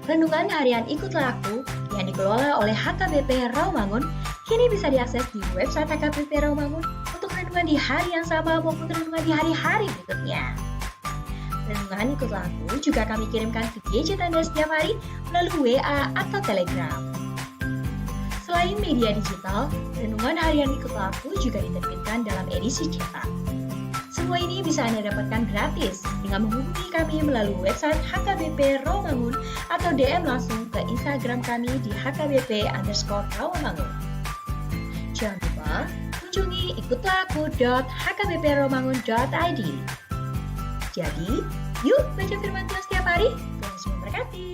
Renungan harian Ikutlah Aku yang dikelola oleh HKBP Rawamangun kini bisa diakses di website HKBP Rawamangun untuk renungan di hari yang sama maupun renungan di hari-hari berikutnya. Renungan Ikutlah Aku juga kami kirimkan ke gadget Anda setiap hari melalui WA atau Telegram. Selain media digital, renungan harian Ikutlah Aku juga diterbitkan dalam edisi cetak. Semua ini bisa Anda dapatkan gratis dengan menghubungi kami melalui website HKBP Rawamangun atau DM langsung ke Instagram kami di HKBP_Rawamangun. Jangan lupa kunjungi ikutlahku.hkbprawamangun.id. Jadi, yuk baca firman Tuhan setiap hari. Tuhan Yesus memberkati.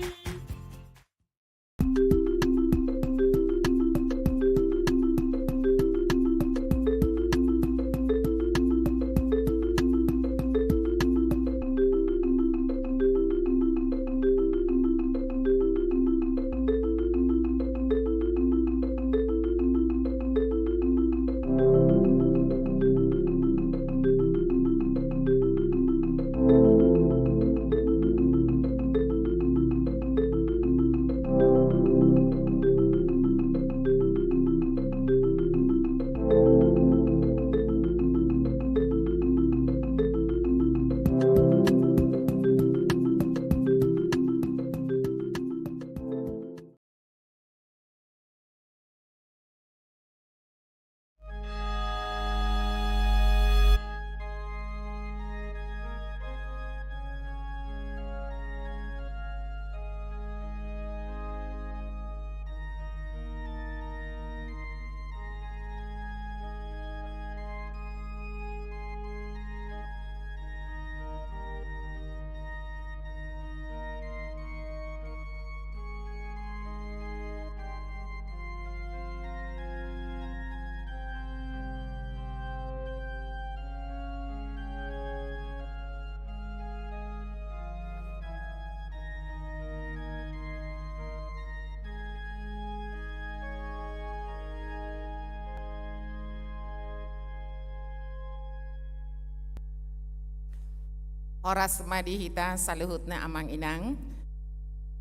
Horas madihita saluhutna amang inang.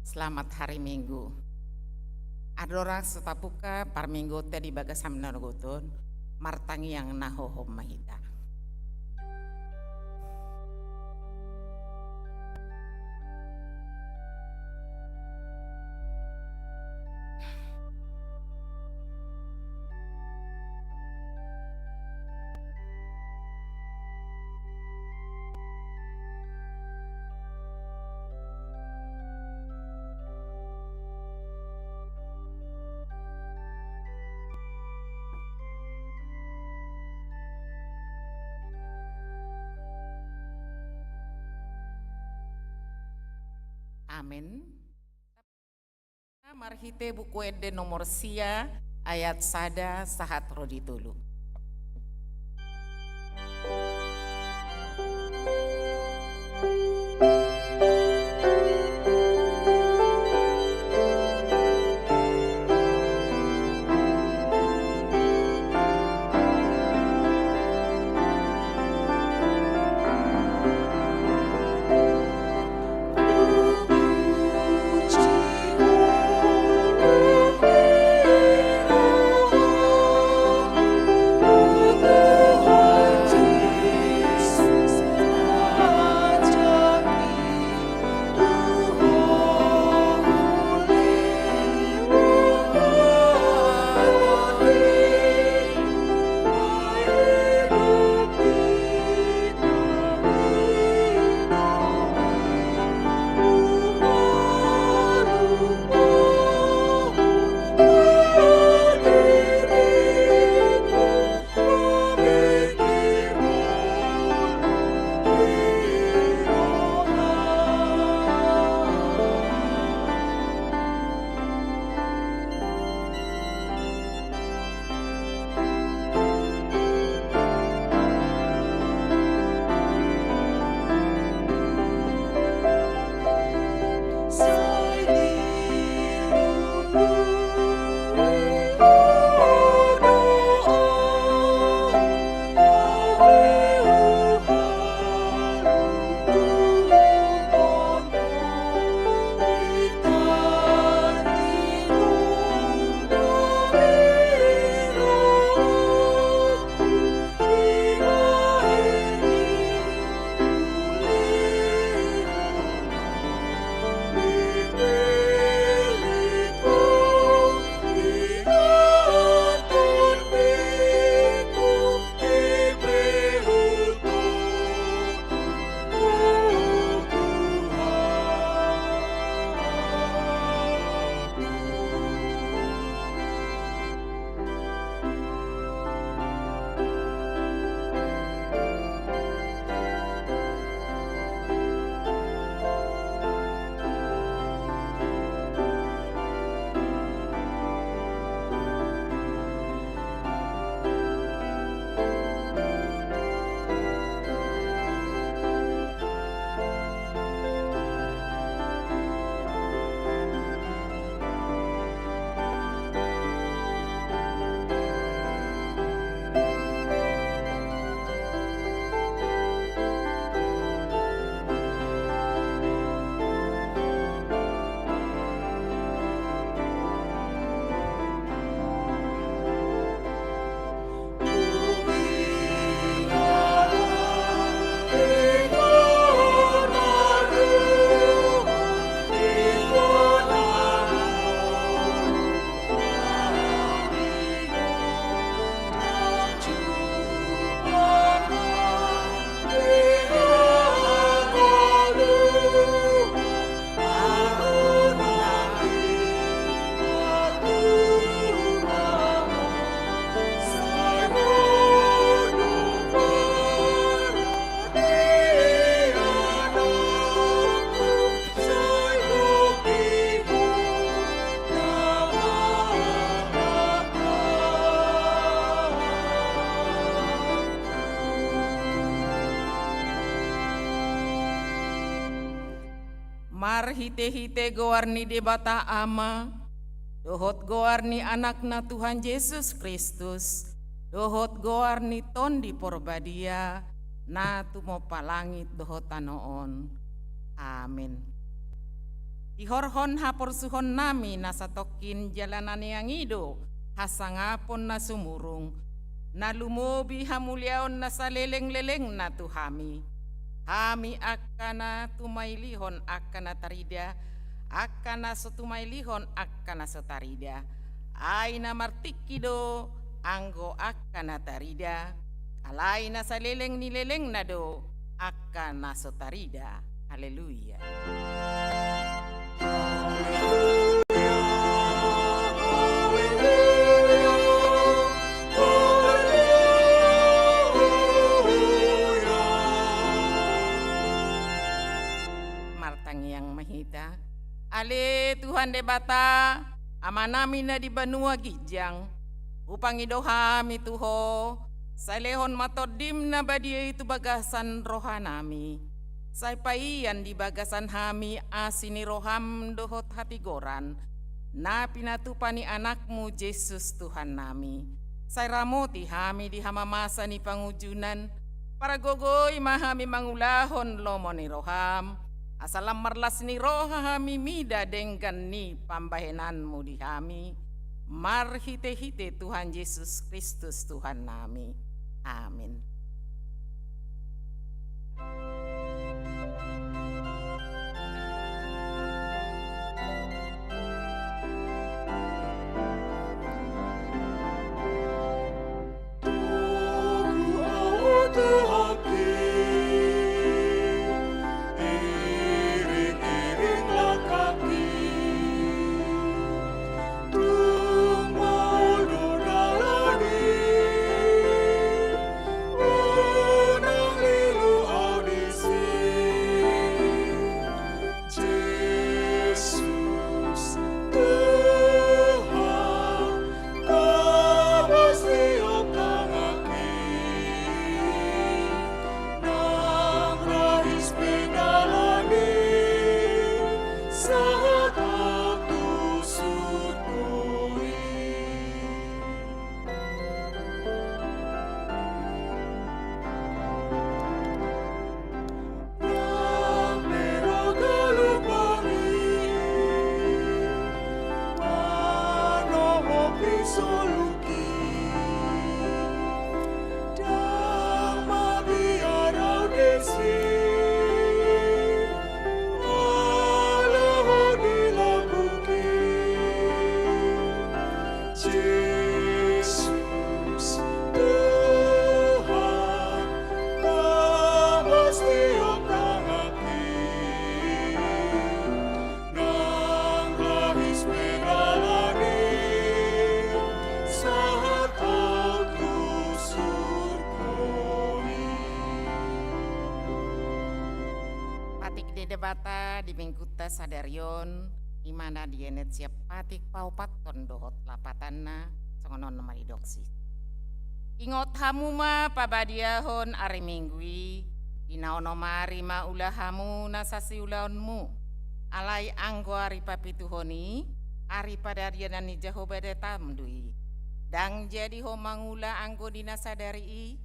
Selamat hari Minggu. Adora setapuka par minggu tadi bagas hamnargotun martangi yang nahohom mahita. Amin. Marhite buku ede nomor sia ayat sada sahat rodi tulu. Mar hite-hite goarni debata ama, dohot goarni anakna Tuhan Yesus Kristus, dohot goarni tondi porbadia, na tumo palangit dohot tanoon. Amin. Ihorhon hapor suhon nami nasatokin jalanan yang ido, hasangapon na sumurung, na lumobi hamuliaon na saleleng-leleng na tuhami. Hami akana tumailihon akana tarida, akana sotumailihon akana sotarida. Aina martikido anggo akana tarida, alaina saleleng nileleng nado akana sotarida. Haleluya. Martang yang mahita, ale Tuhan debata, amanami na di banua gijang, upang idohami tuho, salehon matodim na badia itu bagasan rohanami, say paian di bagasan hami asini roham dohot hati goran, na pinatupani anakmu Yesus Tuhan nami, say ramoti hami di hamamasa ni pangujunan, para gogoy mahami mangulahon lomo ni roham, asalam marlas ni roha hami mida denggan ni pambahenanmu di hami, mar hite-hite Tuhan Yesus Kristus Tuhan nami. Amin. Debata di mingkuta sadarion imana dienet siap patik paupat kondohot lapatanna songonon nomari doksi. Ingot hamuma pabadiahon ari minggui dinaonomari ma ulahamu nasasi ulaonmu alai anggo ari papituhoni ari padarianani jahobade tamdui dang jadi homangula anggo dinasadari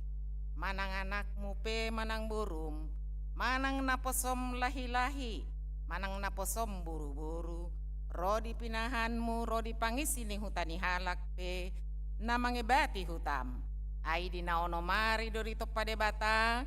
manang anakmu pe manang burum manang naposom lahi-lahi, manang naposom buru-buru, rodi pinahanmu, rodi pangisini hutani halak pe, namangebati hutam. Ai dinaonomari dorito padebata,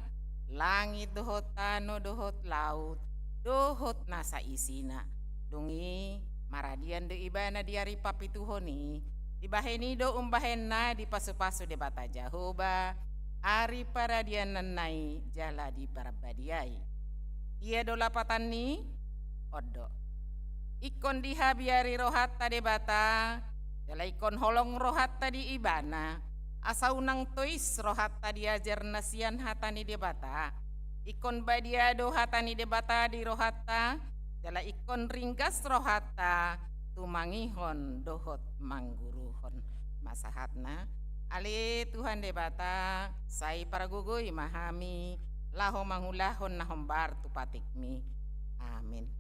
langit dohot tano dohot laut, dohot nasa isina. Dungi maradian do ibana diari papituhoni, dibaheni do umbahenna di pasu-pasu debata Jahoba, ari para dia nanai jala di parabadiai. Ia dolapatan ni odo. Ikon dihabiari rohat tadi bata, jala ikon holong rohat tadi ibana. Asa unang tois rohat tadi ajar nasian hatani debata. Ikon badiado hatani debata di rohatta, jala ikon ringgas rohatta, tumangihon dohot mangguruhon. Masahatna. Ali Tuhan debata, sai para gugoy mahami, laho mangulahon na hombar tu patikmi. Amin.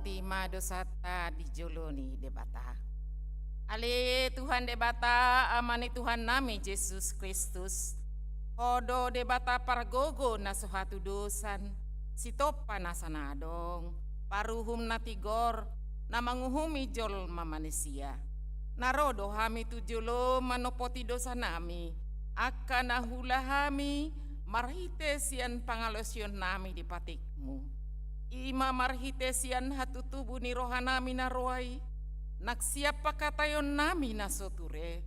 ti madosata dijoloni debata. Ale Tuhan debata amani Tuhan nami Yesus Kristus. Hodo debata pargogo na suhatu dosan. Sitopa na sanadong. Paruhum na tigor na manguhumi jol mamanesia. Narodo hami tujolo manopoti dosa nami. Aka nahula hami marhite sian pangalosyon nami di patikmu. Ima marhite sian hatutubu ni rohanami na roai. Naksiap pakatayon nami na soture.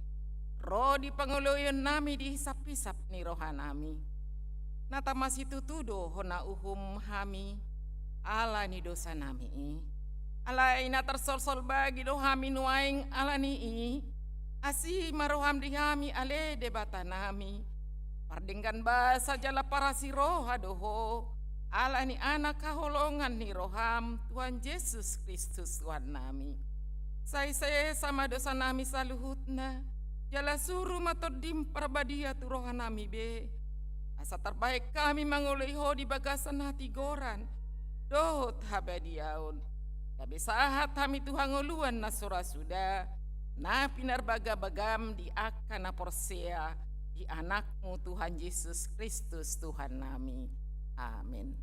Ro di panguloyon nami di hisap-hisap ni rohanami. Natamasi tutudo hona uhum hami. Ala ni dosa nami. Ala ina tersol-sol bagi dohami nuaing ala ni. Asi maroham di hami ale debata nami. Pardenggan basa jala para si roha doho. Ala ni anak kaholongan ni roham Tuhan Yesus Kristus Tuhan nami. Saya sama dosa nami saluhutna. Jala suruh matodim perbadia tu roha nami be. Asa terbaik kami manguliho di bagasan hati goran. Dohot habadiaun. Gabe sahat kami Tuhan nguluan na sudah. Na pinar baga-bagam di akana porsea. Di anakmu Tuhan Yesus Kristus Tuhan nami. Amin.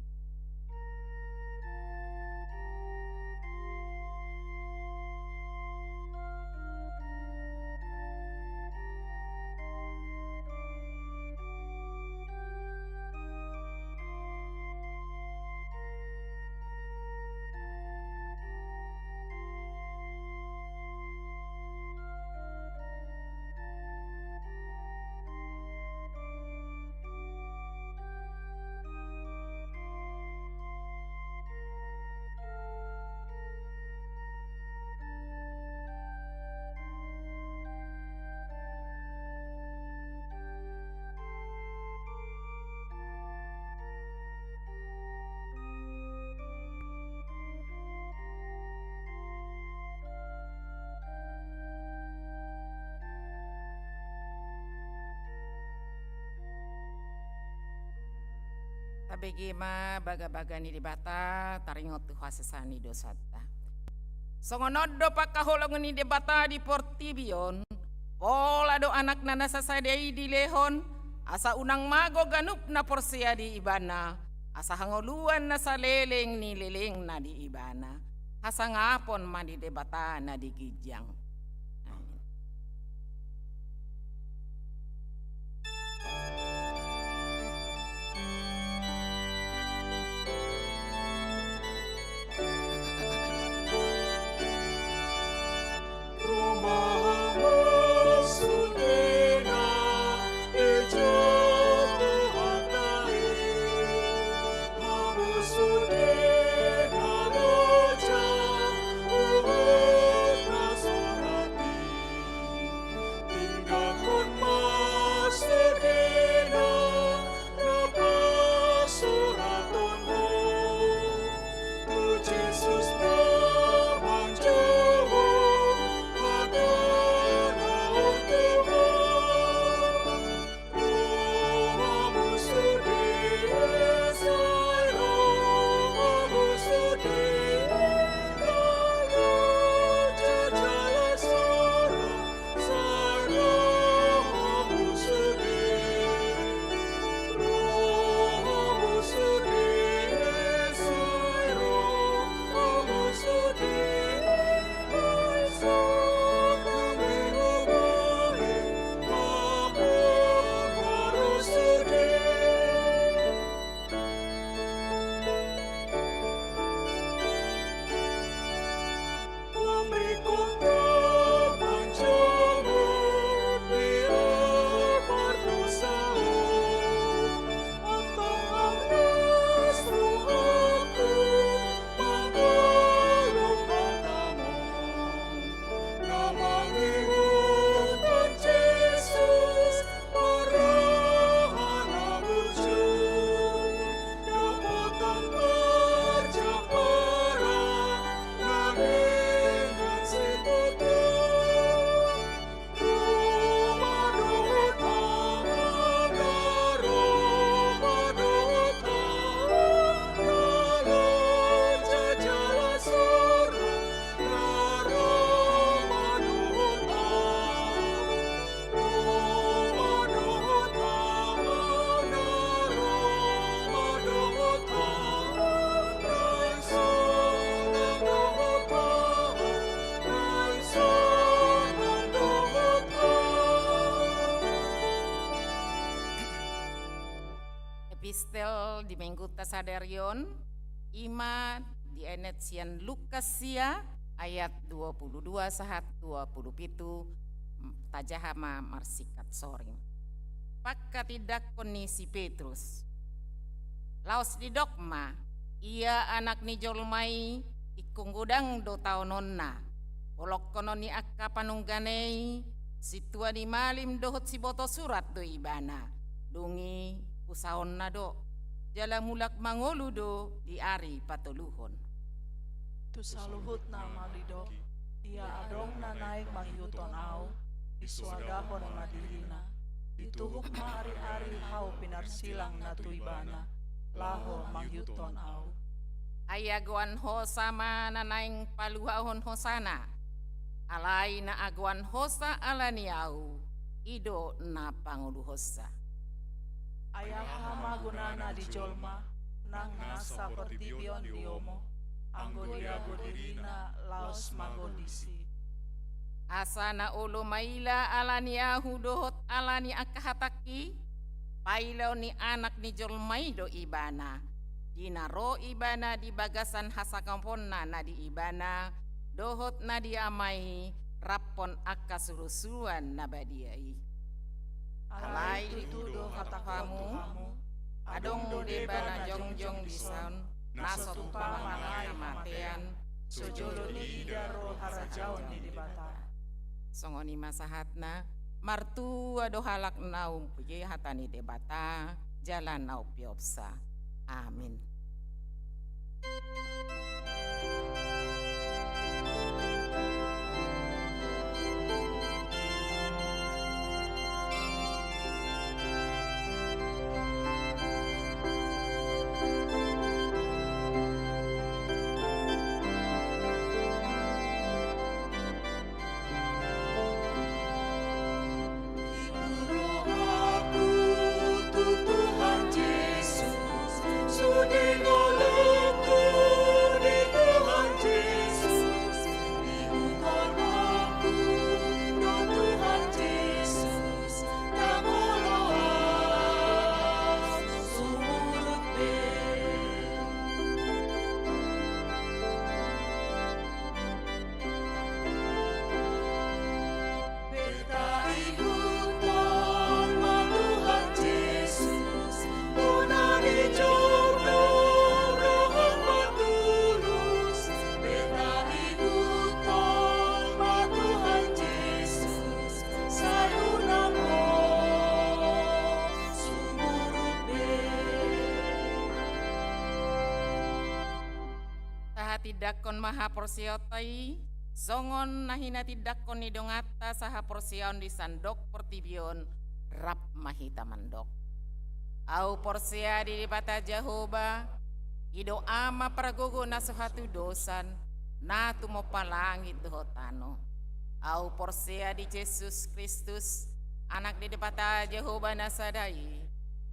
Tabegema baga-baga ni debata taringot tu hasesani dosata. Songonodo pakahulong ni debata di Portibion. Pola do anak nana sasadei di lehon. Asa unang mago ganup na porsia di ibana. Asa hangoluan na sa leleng ni leleng na di ibana. Asa ngapon man di debata na di gijang. Amin. Naso Kristel di minggu tasadarion ima di enet sian Lukas sia ayat 22 sahat 27 tajahama marsikat soring. Pakka tidak kondisi Petrus. Laos di dogma, ia anak ni jolmai ikung gudang do taononna. Polok kono ni akka panungganei, situa di malim dohot si boto surat do ibana. Dungi usaon na do, jala mulak mangolu do di ari patuluhon. Tu saluhut na malido, ia adong na naik mahiuton au, isuagahon madilina, dituhuk ma ari-ari hau pinarsilang na tuibana, laho mahiuton au. Ayaguan ho sama nanaing paluhahon hosana, alai na aguan hosa alaniau, ido na pangulu hosa. Ayah hama gunana di jolma, nang nasa pertibion diomo, anggo diago dirina laos magondisi. Asana ulo maila alaniahu dohot alani akahataki, pailaw ni anak ni jolmai do ibana, dinaro ibana di bagasan hasakamponna na di ibana, dohot na di amai rapon akasurusuan na badiai. Alai dituduh katapamu, adong do debana jongjong disaun, naso tumpang mangai kematian, Sojolo di idaro harajaon di dibata. Songoni masahatna, martu ado halak naum puji hatani debata, jalan nau piopsa. Amin. Tidakon maha porsiotai, zongon nahina tidakon nidongata saha porsion di sandok pertibion rap mahita mandok. Au porsia di bata Jehoba, ido ama pragogo na suhatu dosan, na tumo palangit dohotano. Au porsia di Yesus Kristus, anak di bata Jehoba nasadai,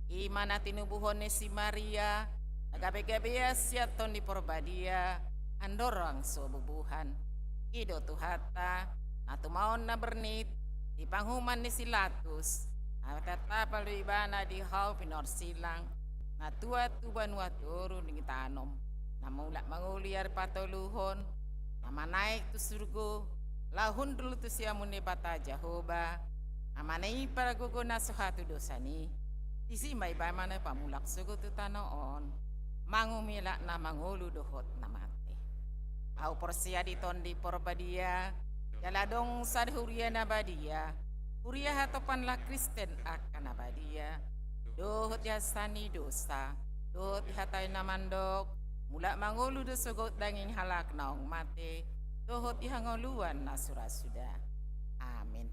imana tinubuhon si Maria, nagabe-gabe siaton di porbadia, andorang sobubuhan, ido tuhata, natumaon na bernit, di panghuman ni silatus, atatapal do ibana di hau pinor silang, natua tuban waturu ni tanom, namulak manguliar patoluhon, nama naik tu surgo, lahun dulu tu siamun ni bata Jehoba, amanai para gogo nasuhatu dosani, disimay ba mana pamulak sugo tu tanoon, mangumilak na mangulu dohot nama. Au porsia di tondi porbadia, jaladong sad huria nabadia, huria hatopan la Kristen akan nabadia, dohot yasani dosa, dohot hatay namandok, mulak mangulu dosogot danging halak naong mate, dohot ihangoluan na surasuda. Amin.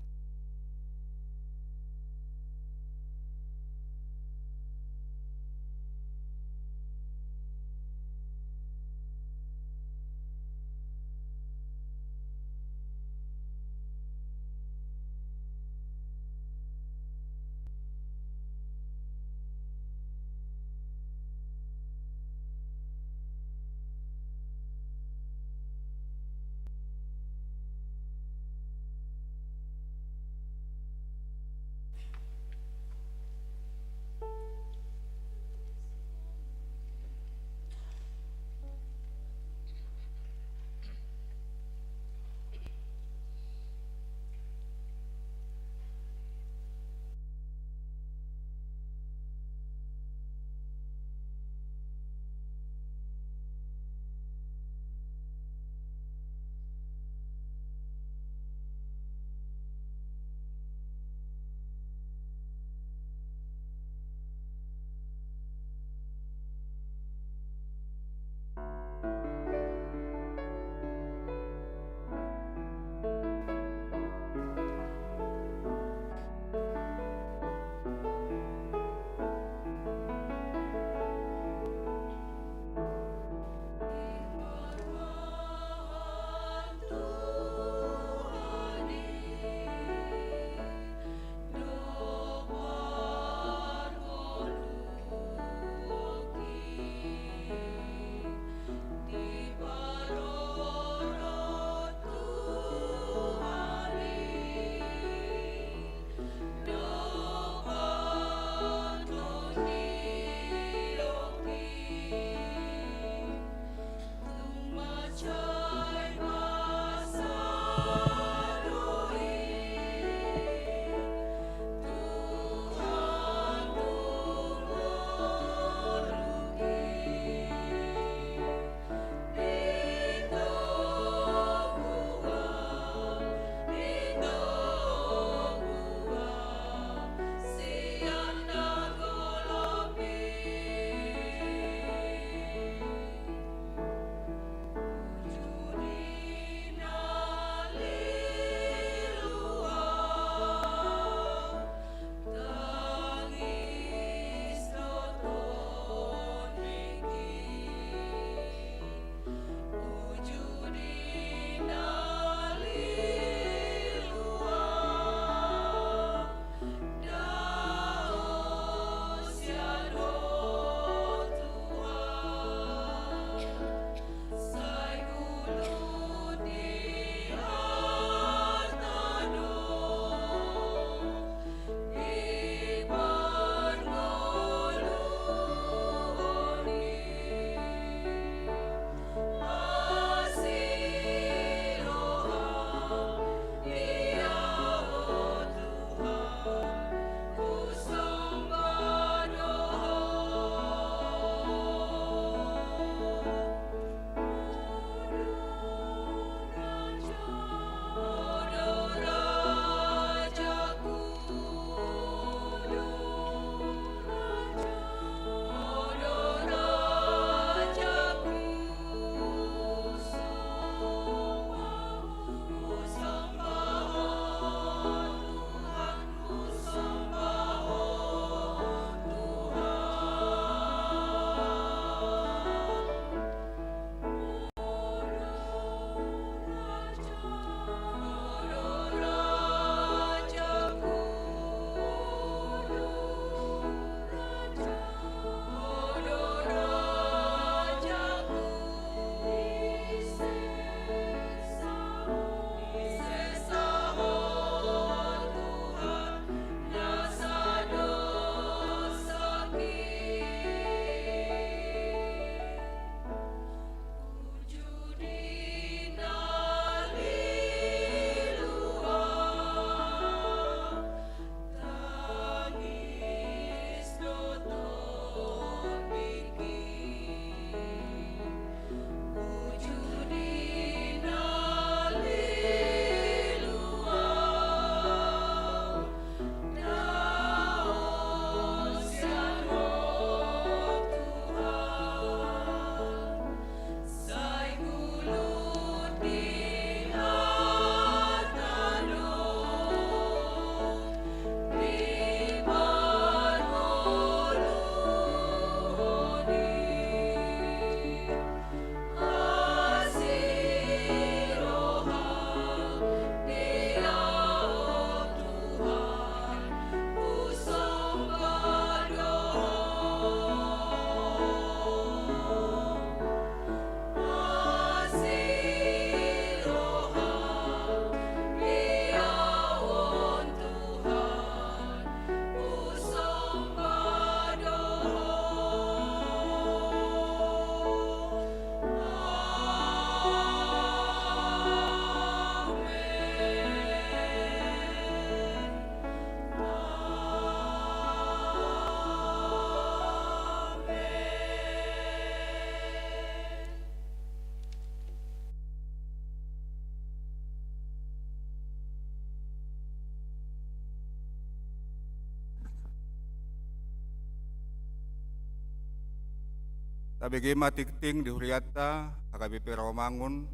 Tabegema tikting di Huriata, HKBP Rawamangun,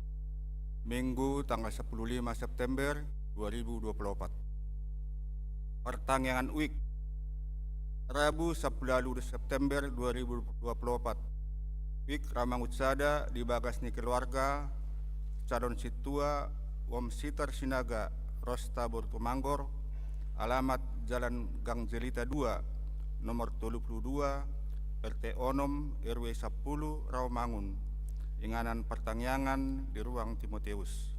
Minggu tanggal 15 September 2024. Pertanyaan UIK, Rabu 10 September 2024. UIK Ramangut Sada di bagas ni keluarga, calon situa, Wom Sitar Sinaga, Rosta Bortumanggor, alamat Jalan Gang Jelita 2, nomor 32, RT Onom RW 10 Rawamangun, inganan pertanyaan di ruang Timoteus.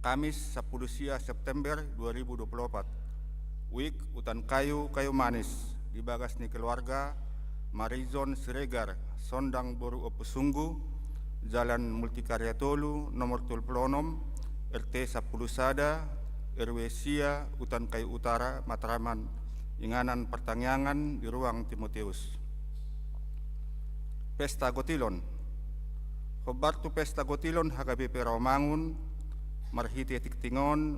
Kamis 10 September 2024. UIK Utan Kayu Manis di bagas ni keluarga, Marizon Siregar, Sondang Boru Opusunggu, Jalan Multikarya Tolu nomor 26 RT 10 Sada RW Sia Utan Kayu Utara Matraman, inganan pertanyaan di ruang Timoteus. Pesta Gotilon. Hobartu Pesta Gotilon HKBP Rawamangun, marhiti tiktingon,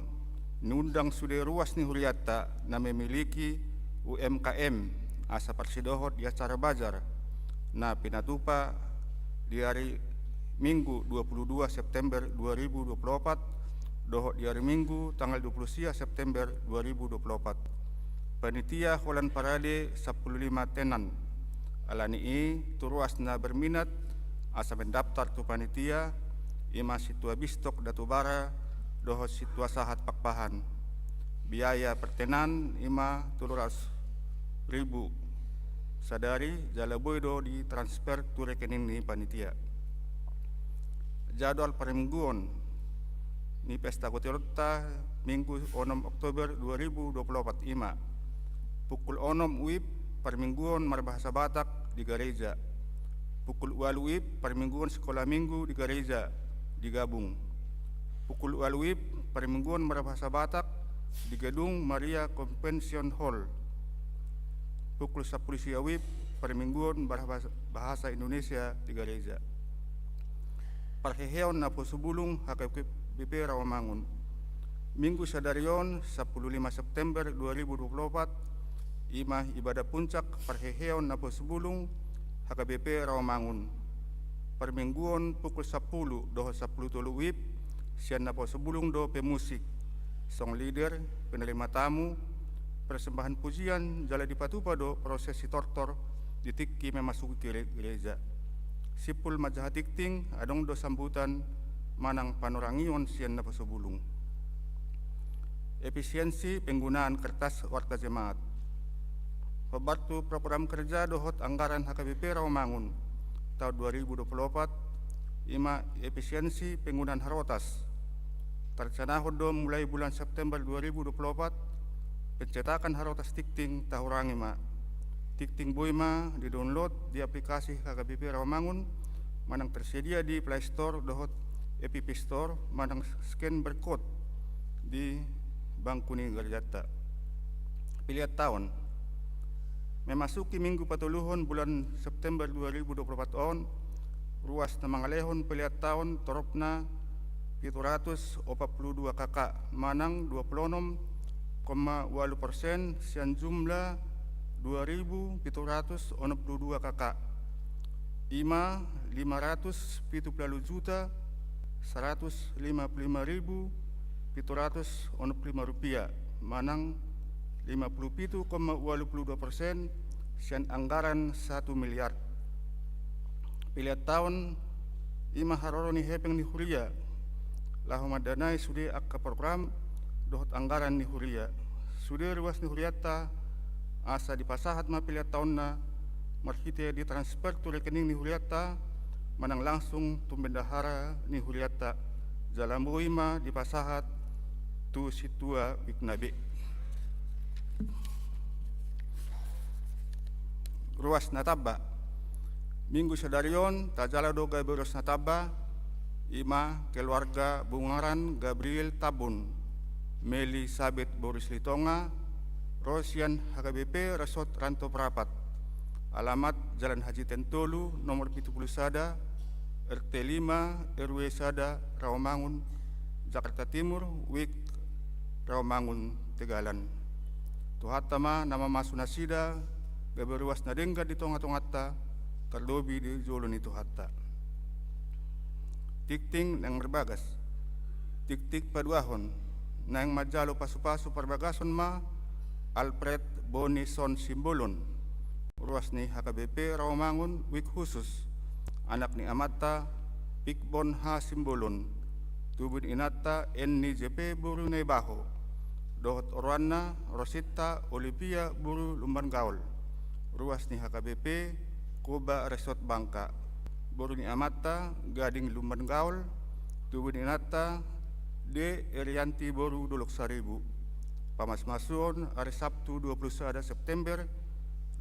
nundang sudah ruas ni Huriata na memiliki UMKM asa persidohot di acara bazar na pinatupa di hari Minggu 22 September 2024 dohot di hari Minggu tanggal 20 September 2024. Panitia Holan Parade 15 tenan. Alani turuas na berminat asa mendaftar tu panitia ima situa bistok datubara dohot situa sahat pakpahan. Biaya pertenan ima 700.000. Sadari jalaboido di transfer tu rekening ni panitia. Jadwal permingguan ni Pesta Gotilota Minggu 6 Oktober 2024 ima. Pukul 6 UIP permingguan Marbahasa Batak di gereja. Pukul 8 UIP permingguan Sekolah Minggu di gereja digabung. Pukul 8 UIP permingguan Marbahasa Batak di Gedung Maria Convention Hall. Pukul 10 siang UIP permingguan Bahasa Indonesia di gereja. Parheheon na posubulung HKBP Rawamangun. Minggu sadarion 15 September 2024 ima ibadah puncak perheheon na posubulung HKBP Rawamangun. Permingguan pukul 10 doho 10 tolu WIB sian na posubulung do pemusik, song leader, penerima tamu, persembahan pujian jala dipatupa do prosesi tortor ditikki memasuki gereja. Sipul majahatikting adong do sambutan manang panorangion sian na posubulung. Efisiensi penggunaan kertas warta jemaat. Pembantu program kerja dohot anggaran HKBP Rawamangun tahun 2024 ima efisiensi penggunaan harotas. Tercana hodo mulai bulan September 2024 pencetakan harotas tikting tahurang ima. Tikting boima di-download di aplikasi HKBP Rawamangun manang tersedia di Play Store dohot App Store manang scan barcode di Bank Kuning Garjata. Pilihan tahun memasuki minggu patuluhon bulan September 2024 on, ruas na mangalehon pilihan tahun toropna 742 kakak, manang 26,8% sian jumlah 2.762 kakak. Ima 570 juta 155.765 rupiah, manang 57,82% sian anggaran 1 miliar. Pilihan tahun ima haroroni hepeng ni huria lahu madanai sude akka program dohot anggaran ni huria. Sude ruas ni huriata asa dipasahat ma pilihan tahun na marhite di transfer tu rekening ni huriata manang langsung tu bendahara ni huriata jalambo ima dipasahat tu situa wiknabe. Ruas Nataba. Minggu sadarion tajala do Gaberos Nataba ima keluarga Bungaran Gabriel Tabun, Meli Sabit Boris Litonga, Rosian HKBP Resort Ranto Prapat. Alamat Jalan Haji Tentolu nomor 70 Sada, RT 5 RW Sada, Rawamangun, Jakarta Timur, WIK Rawamangun, Tegalan. Tuhatama nama masunasida gaberuas na dengga di tonga-tongata terlebih di Jolon itu hatta. Tikting nang berbagas, tik-tik paduahon, nang majalo pasu-pasu perbagason ma, Alfred Bonison Simbolon, ruas ni HKBP Rawamangun wik khusus, anak ni Amata, Pikbon H. Simbolon, tubun inata N. JP Buru Nebaho, Dohot Orwana, Rosita, Olivia Buru Lumban Gaul, ruas ni HKBP Kuba Resort Bangka, Buru ni Amata, Gading Lumban Gaul, tubun inata D. Erianti Boru Dolok Saribu, Pamas-masuon hari Sabtu 21 September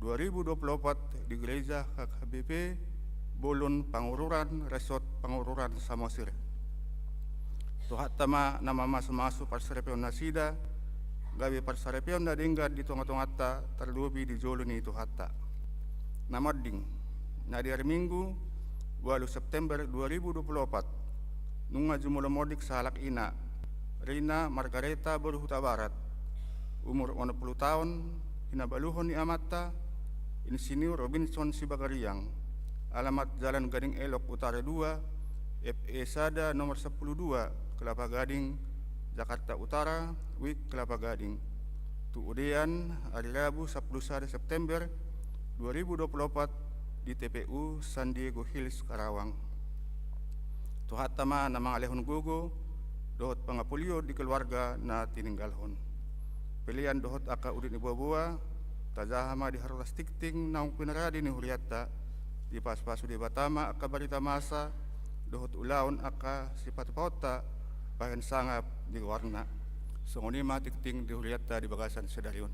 2024 di Gereja HKBP Bolon Pangururan Resort Pangururan Samosir. Tuhat tama nama masu-masu parsarepion nasida gabi parsarepion na dinggan di tonga-tongata terlebih di Joloni itu hatta. Namading na di hari Minggu 8 September 2024 nunga jumulamodik sa halak ina Rina Margareta Berhuta Barat umur 60 tahun hinabaluhon ni Amata Insinyur Robinson Sibagariang alamat Jalan Gading Elok Utara 2 FE Sada nomor 102 Kelapa Gading Jakarta Utara Wik Kelapa Gading Tuudean hari Rabu 11 September 2024 di TPU San Diego Hills Karawang. Tuhat tama na mga alehon gugo dohot pangapulyo di keluarga na tininggalhon. Pilihan dohot aka udin ni buah-buah tajahama di harulas tikting naung pinaradi ni Huriata di pas-pasu di Batama aka barita masa dohot ulaon aka sifat pauta bahan sangap di warna songonima tikting di Huriata di bagasan sedarion.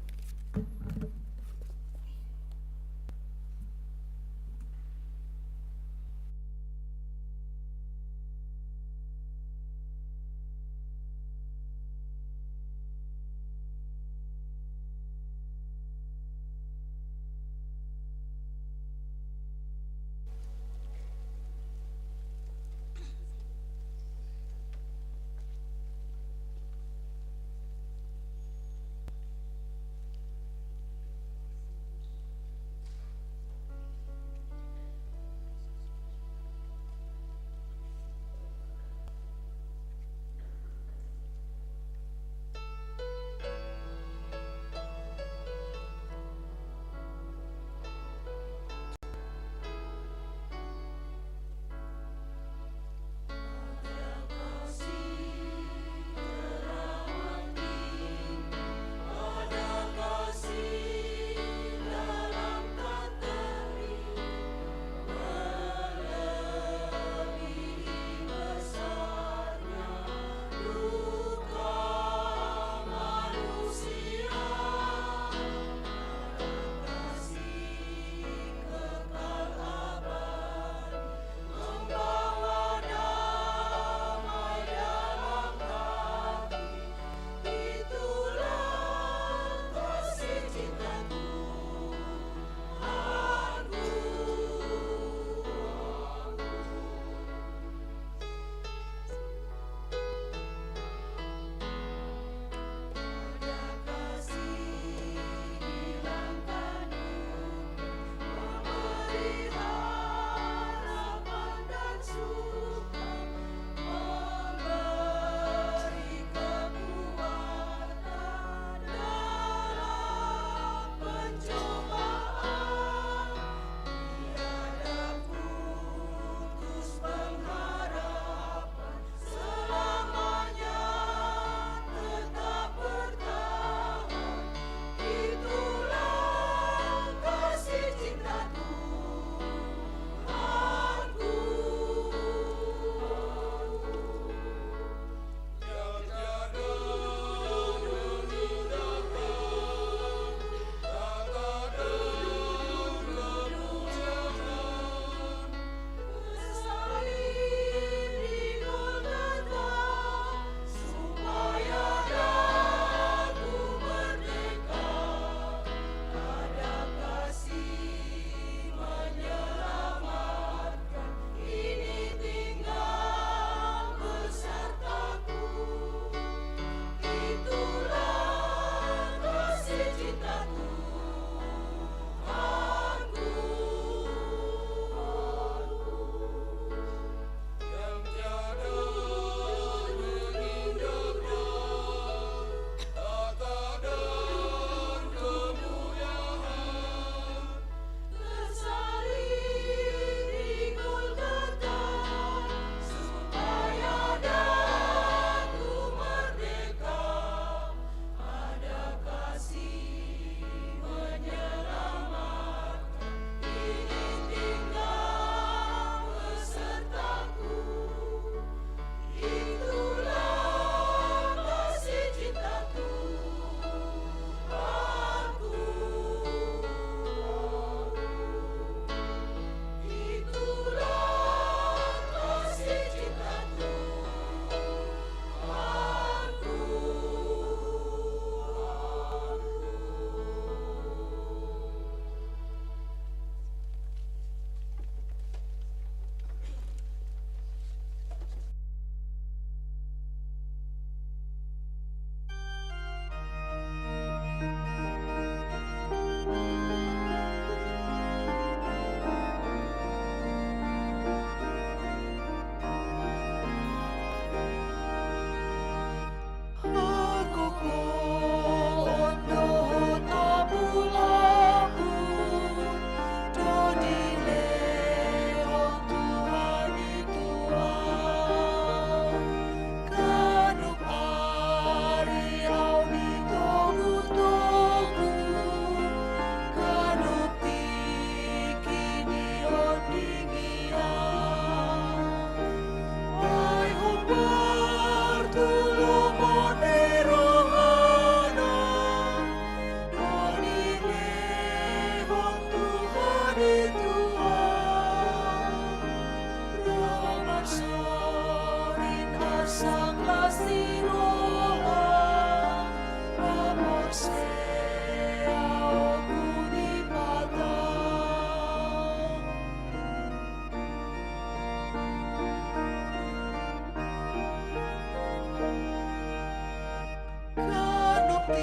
Tuhan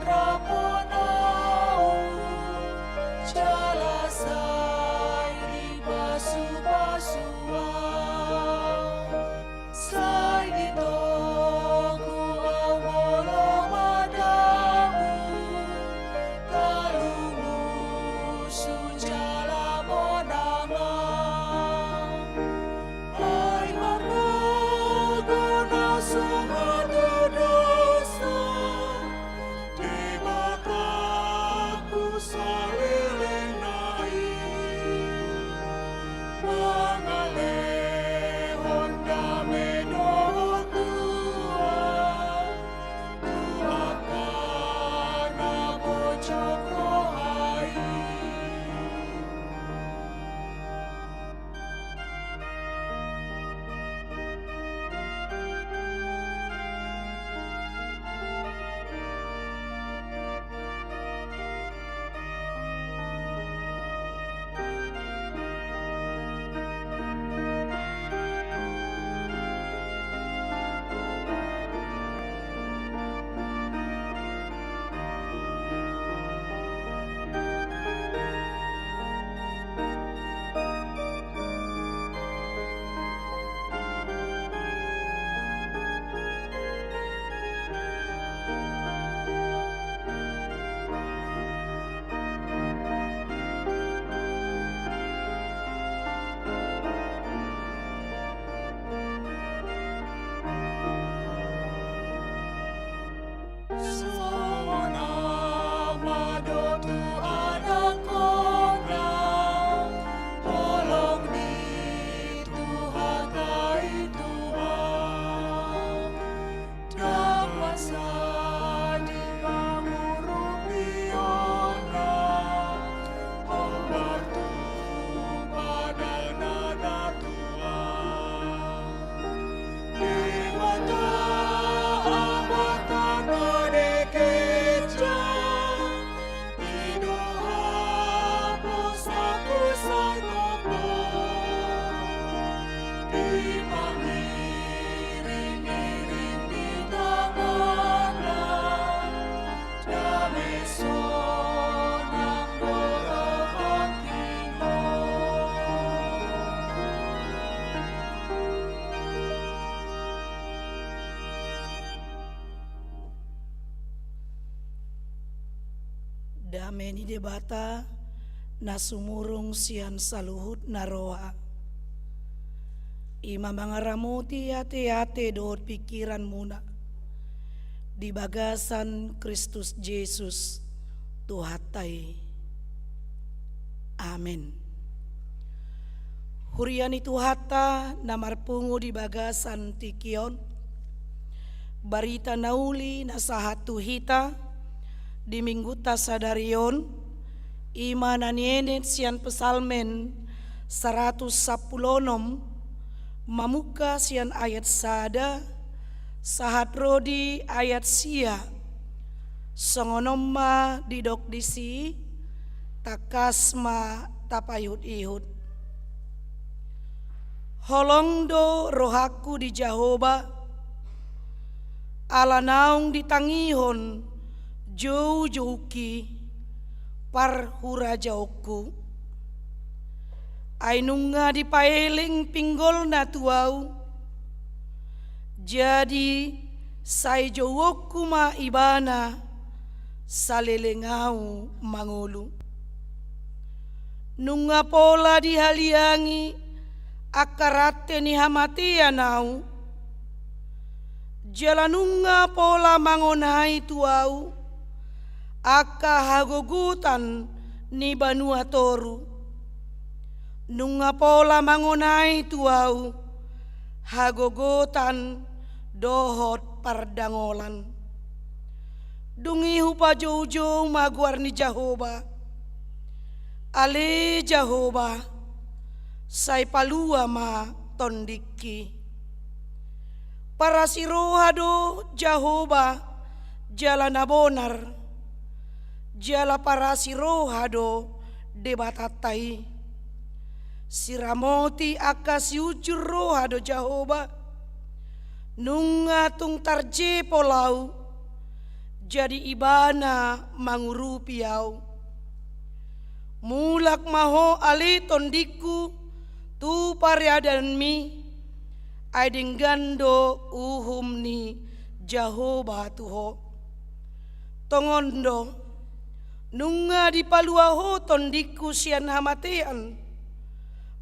Rabbonau, jalasai di basu-basuan, sai di toku au bolo madamu, kalungu sujala bonangan, ai margona sumatu dosa, di mataku salilenai, mangalehon dame doa Tuhan, Tuhan bojok rohai. Dameni debata nasumurung sian saluhut naroa. Ima mangaramuti ate-ate dohot pikiran muna di bagasan Kristus Yesus Tuhatai. Amin. Huriani Tuhata namarpungu di bagasan tikion, barita nauli nasahatu hita di mingguta sadarion, ima nanienet sian pesalmen 110 mamuka sian ayat sada, sahat rodi ayat sia, songonomma didok disi, takasma tapayut-ihut. Holongdo rohaku di Jahoba, ala naung ditangihon, jauh-jauhki parhura jauhku. Ainunga dipaeling pinggol na tuau, jadi sai jauhku ma ibana salelengau mangulu. Nunga pola dihaliangi akarate ni hamatia nau, jalanunga pola mangonai tuau, aka hagogutan ni banua toru. Nunga pola mangonai tuau, hagogotan dohot pardangolan. Dungi hupa jauh-jauh maguar ni Jahoba, ale Jahoba, sai palua ma tondiki. Para sirohado Jahoba, jala nabonar, jala para sirohado debatatai. Siramoti aka siujur rohado Jahoba, nunga tung tarje polau jadi ibana mangurupi au. Mulak maho ali tondiku tu pariadan mi aiding gando uhum ni Jehovah tuho. Tongondo nunga di paluaho tondiku sian hamatean,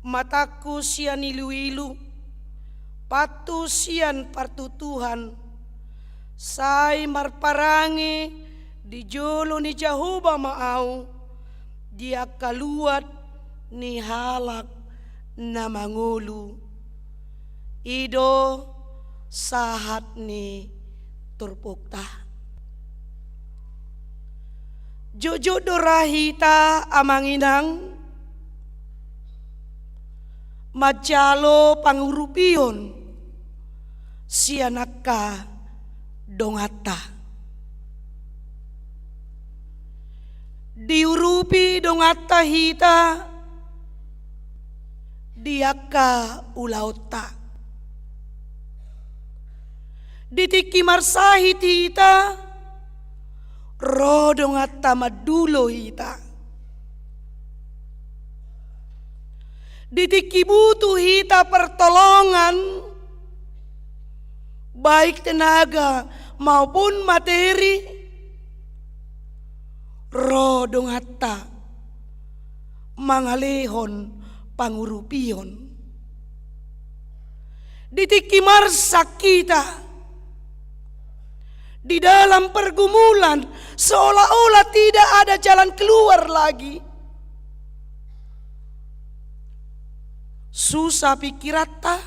mataku sian ilu-ilu, patu sian partu Tuhan, sai marparangi di jolo ni Jehovah maau, dia kaluat ni halak na mangulu, ido sahat ni turpukta. Jojo dorahita amanginang majalo pangurupion sianaka dongata. Diurupi dongata hita diaka ulauta. Ditiki marsahit hita rodong atta madulo hita. Ditiki butuh hita pertolongan baik tenaga maupun materi, rodong atta mangalehon pangurupion. Ditiki marsak kita di dalam pergumulan seolah-olah tidak ada jalan keluar lagi. Susah pikirata,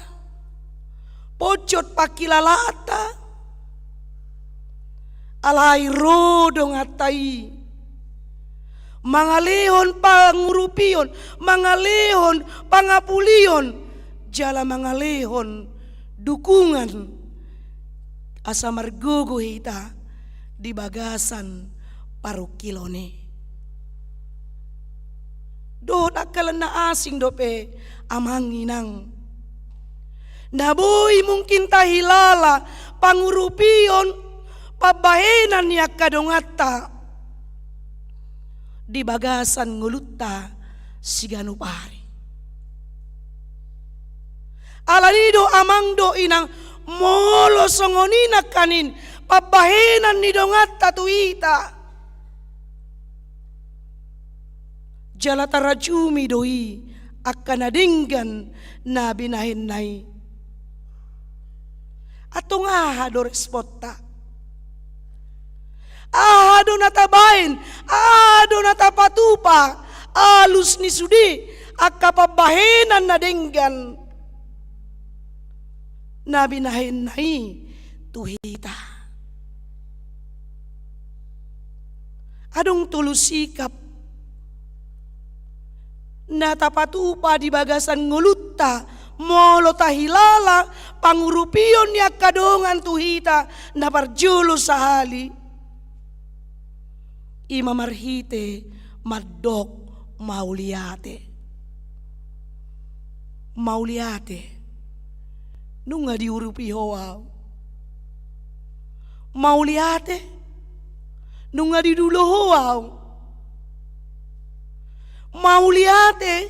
pojot pakilalata, alai rodong atai, mangalehon pangurupion, mangalehon pangapulion, jala mangalehon dukungan asa margogo hita di bagasan parukilone. Do nakalan na asing dope amanginang. Naboy mungkin tahilala pangurupion pabahenan ya kadongata di bagasan ngulutta siganupari. Alanido amangdo inang molo songonina kanin pabahenan ni dongat tatuita jala tarajumi doi akan adinggan na binahin nai atong ahado respota ahado natabain ahado natapatupa alus ni sudi akapabahenan na dinggan nabi nahin nahi tuhita. Adong tulusikap natapatupa di bagasan ngulutta molo tahilala pangurupion ya kadongan tuhita na parjolo sahali ima marhite maddok mauliate nunga diurupi hoa mauliate nunga didulo hoa mauliate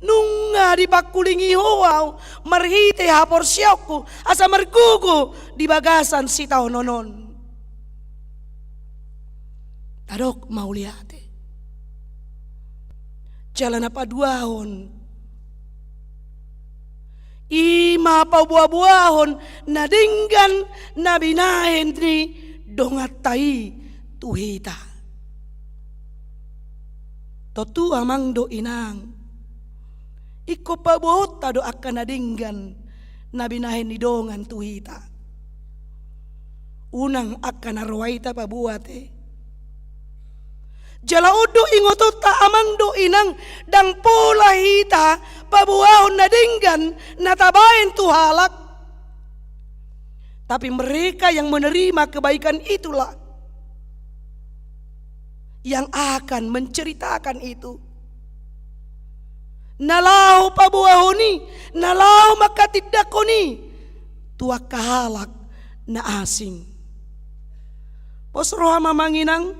nunga dipakulingi hoa marhite hapor siyokku asa margugo di bagasan sitaw nonon tadok mauliate jalan apa duahon ima pabuah-buahon na dinggan na binahin ni dongatai tuhita. Totu amang do inang iko pabuhota do akan na dinggan na binahin ni dongan tuhita. Unang akan narwaita pabuate. Jalaudo ingotota amang do inang dang pola hita pabuahon na dinggan natabain tuhalak. Tapi mereka yang menerima kebaikan itulah yang akan menceritakan itu. Nalau pabuahoni, nalau makatidakoni tua kahalak na asing. Posroha mamanginang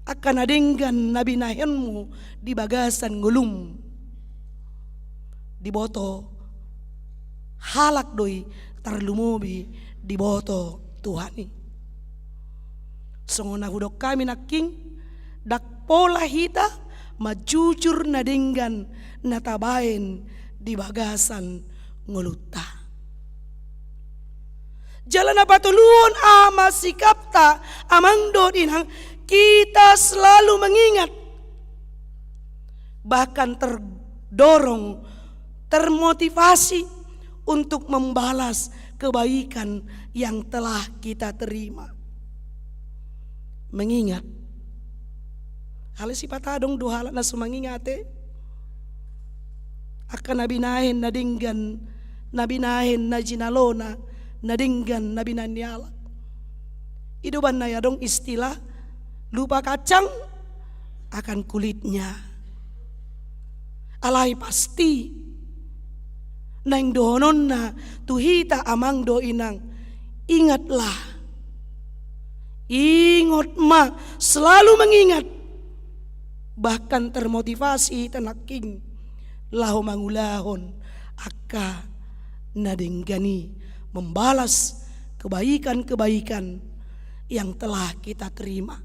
akan adenggan nabi nahenmu di bagasan ngulum. Di boto halak doi tarlumobi di boto Tuhani. Songona hudok kami naking dak pola hita majujur na denggan natabain di bagasan nguluta. Jalan apa tuluon ama sikapta amang dodinang kita selalu mengingat, bahkan terdorong, termotivasi untuk membalas kebaikan yang telah kita terima. Mengingat hal sifat adong dohala na sumangingate akan nabinahin na dinggan, nabinahin na jinalona, na dinggan na binanyala. Iduban na yadong istilah lupa kacang akan kulitnya. Alay pasti nang dohonon na tuhita amang do inang, ingatlah, ingot ma, selalu mengingat, bahkan termotivasi tanaking lahu mangulahon akka nadenggani membalas kebaikan-kebaikan yang telah kita terima.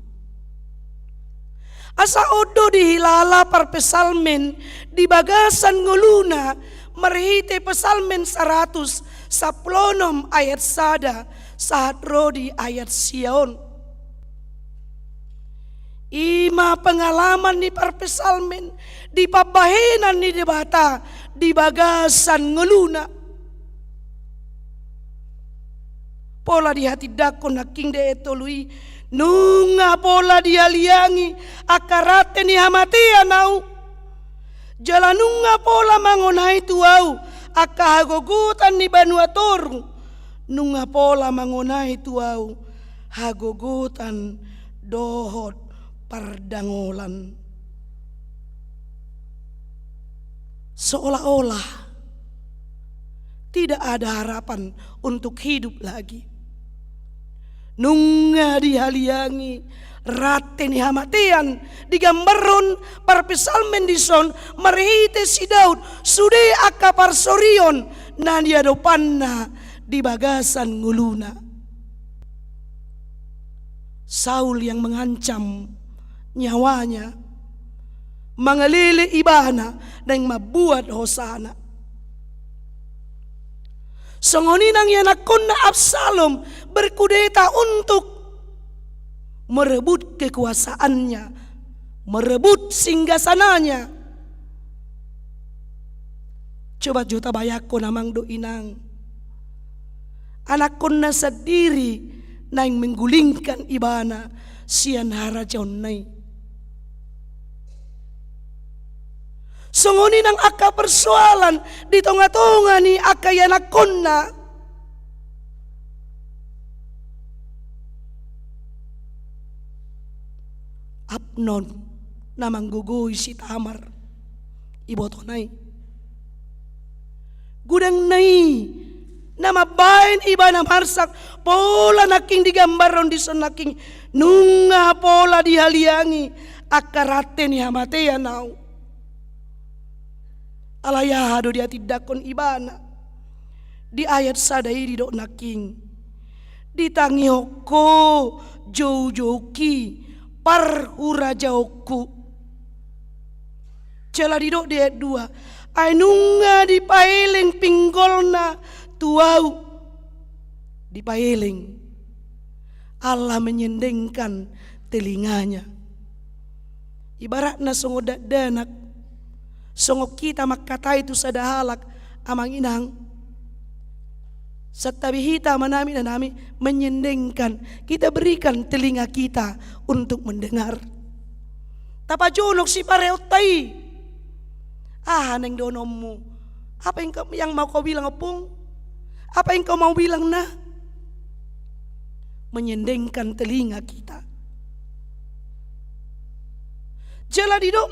Asa odo dihilala par pesalmen di bagasan nguluna merhite pesalmen 100 saplonom ayat sada saat rodi ayat sion. Ima pengalaman ni par pesalmen di pabahenan ni debata di bagasan nguluna. Pola di hati dakon naking de etolui nunga pola dia liangi akarate ni hamatia nau jalanunga pola mangonai tuau akahagogutan ni banuator nunga pola mangonai tuau hagogutan dohot pardangolan. Seolah-olah tidak ada harapan untuk hidup lagi. Nunga dihaliangi rate ni hamatian digambaron par pesalmen dison marhite si Daud sude akapar sorion na dia dopanna di bagasan nguluna. Saul yang mengancam nyawanya mangalili ibana dan mabuat hosana. Songoninang yanakon na Absalom berkudeta untuk merebut kekuasaannya, merebut singgasananya. Coba juta bayako namang do inang, anak kon na sendiri na yang menggulingkan ibana sian harajon nai. Songoni nang aka persoalan di tonga-tonga ni aka yanakon na. Abnon namang gugoy si Tamar iboto nai. Gudang nai nama bain iba na marsak pola naking digambaron di son naking nunga pola dihaliangi akarate ni hamatea nau. Alayahado dia tidakon ibana di ayat sadai di dok naking ditangi hoko jauh-jauhki parhura jauhku cela di dok di ayat 2 ainunga di paeleng pinggolna tuau di paeleng Allah menyendengkan telinganya ibaratna songodak danak songok kita makata itu sadahalak amang inang setabi hita manami dan nami menyendengkan kita berikan telinga kita untuk mendengar tapajonok si pareotai neng donommu apa yang mau kau bilang opung apa yang kau mau bilang nah menyendengkan telinga kita jala didok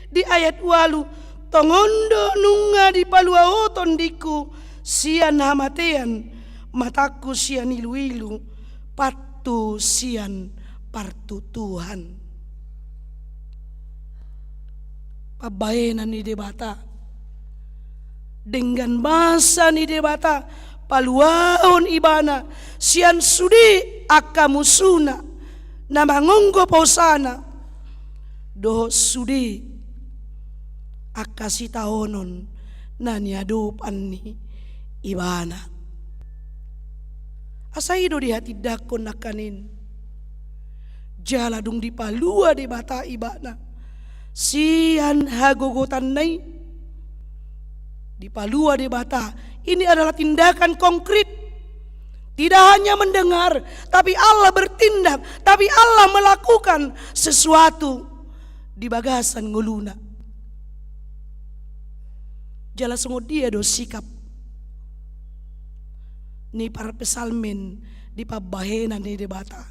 di ayat 8 tongondo nunga di palua oton diku sian hamatean, mataku sian ilu-ilu, patu sian partu Tuhan. Pabayenan ni debata, dengan masa ni debata, paluahon ibana, sian sudi akamusuna, namangonggo pausana, doh sudi akasitahonon naniadupan ni ibana. Asaido di hati dakon nakanin, jaladung di palua di bata ibana, sian hagogotan nai di palua di bata. Ini adalah tindakan konkret. Tidak hanya mendengar, tapi Allah bertindak, tapi Allah melakukan sesuatu di bagasan nguluna. Jala sungguh dia do sikap ni para pesalmen di pabahenan ni debata.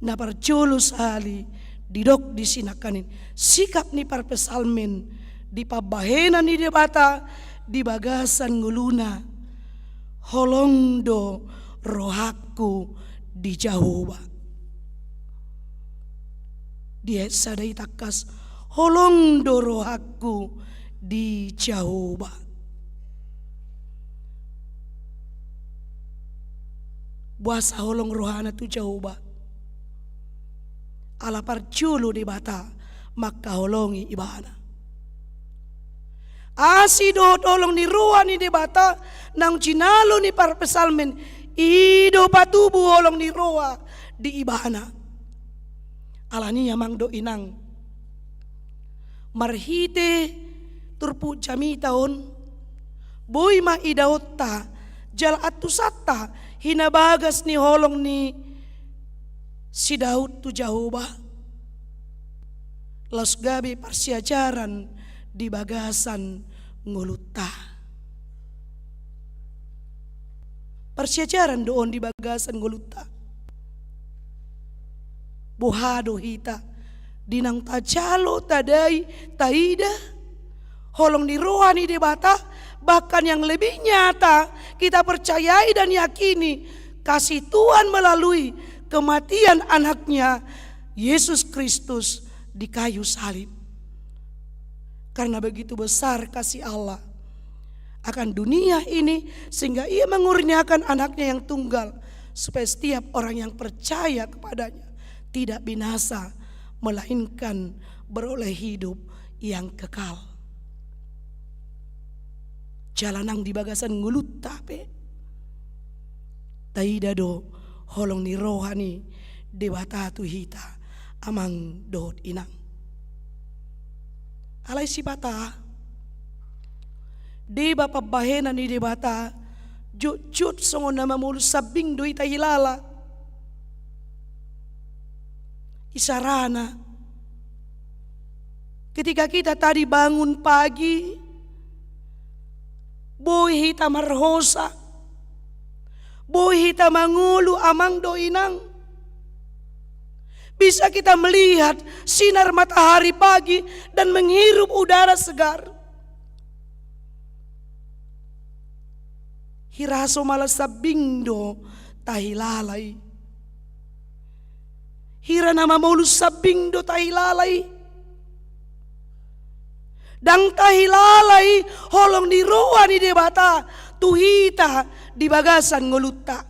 Na parjolus hali didok di sinakanin. Sikap ni para pesalmen di pabahenan ni debata di bagasan nguluna. Holongdo rohaku di Jahoba. Dia sadai takas holongdo rohaku di Jahoba. Buasa holong rohana tu Jahoba. Ala parjulu di bata maka holongi ibana. Asido tolong ni ruah ni debata nang jinalo ni para pesalmen ido patubu holong ni roa di ibana. Alani amang do inang marhite turpu jami taon boy ma idaotta jal atusata hinabagas ni holong ni si Daud tu Jahoba. Los gabi parsiajaran di bagasan nguluta. Persiajaran doon di bagasan nguluta. Bohado hita dinang tajalo tadai taida holong di rohani debata, bahkan yang lebih nyata kita percayai dan yakini kasih Tuhan melalui kematian anaknya Yesus Kristus di kayu salib. Karena begitu besar kasih Allah akan dunia ini sehingga ia mengurniakan anaknya yang tunggal supaya setiap orang yang percaya kepadanya tidak binasa melainkan beroleh hidup yang kekal. Jalanang di bagasan ngulut tape taidado holong ni rohani debata tu hita amang dohot inang. Alay si bata di bapa bahena ni debata jut songon nama mulu sabing doi tayilala isarana ketika kita tadi bangun pagi boy hita marhosa boy hita mangulu amang doinang. Bisa kita melihat sinar matahari pagi dan menghirup udara segar. Hiraso malas sabindo tahilalay. Hira nama maulus sabindo tahilalay. Dang tahilalay holong di roa ni debata tuhita di bagasan ngoluta.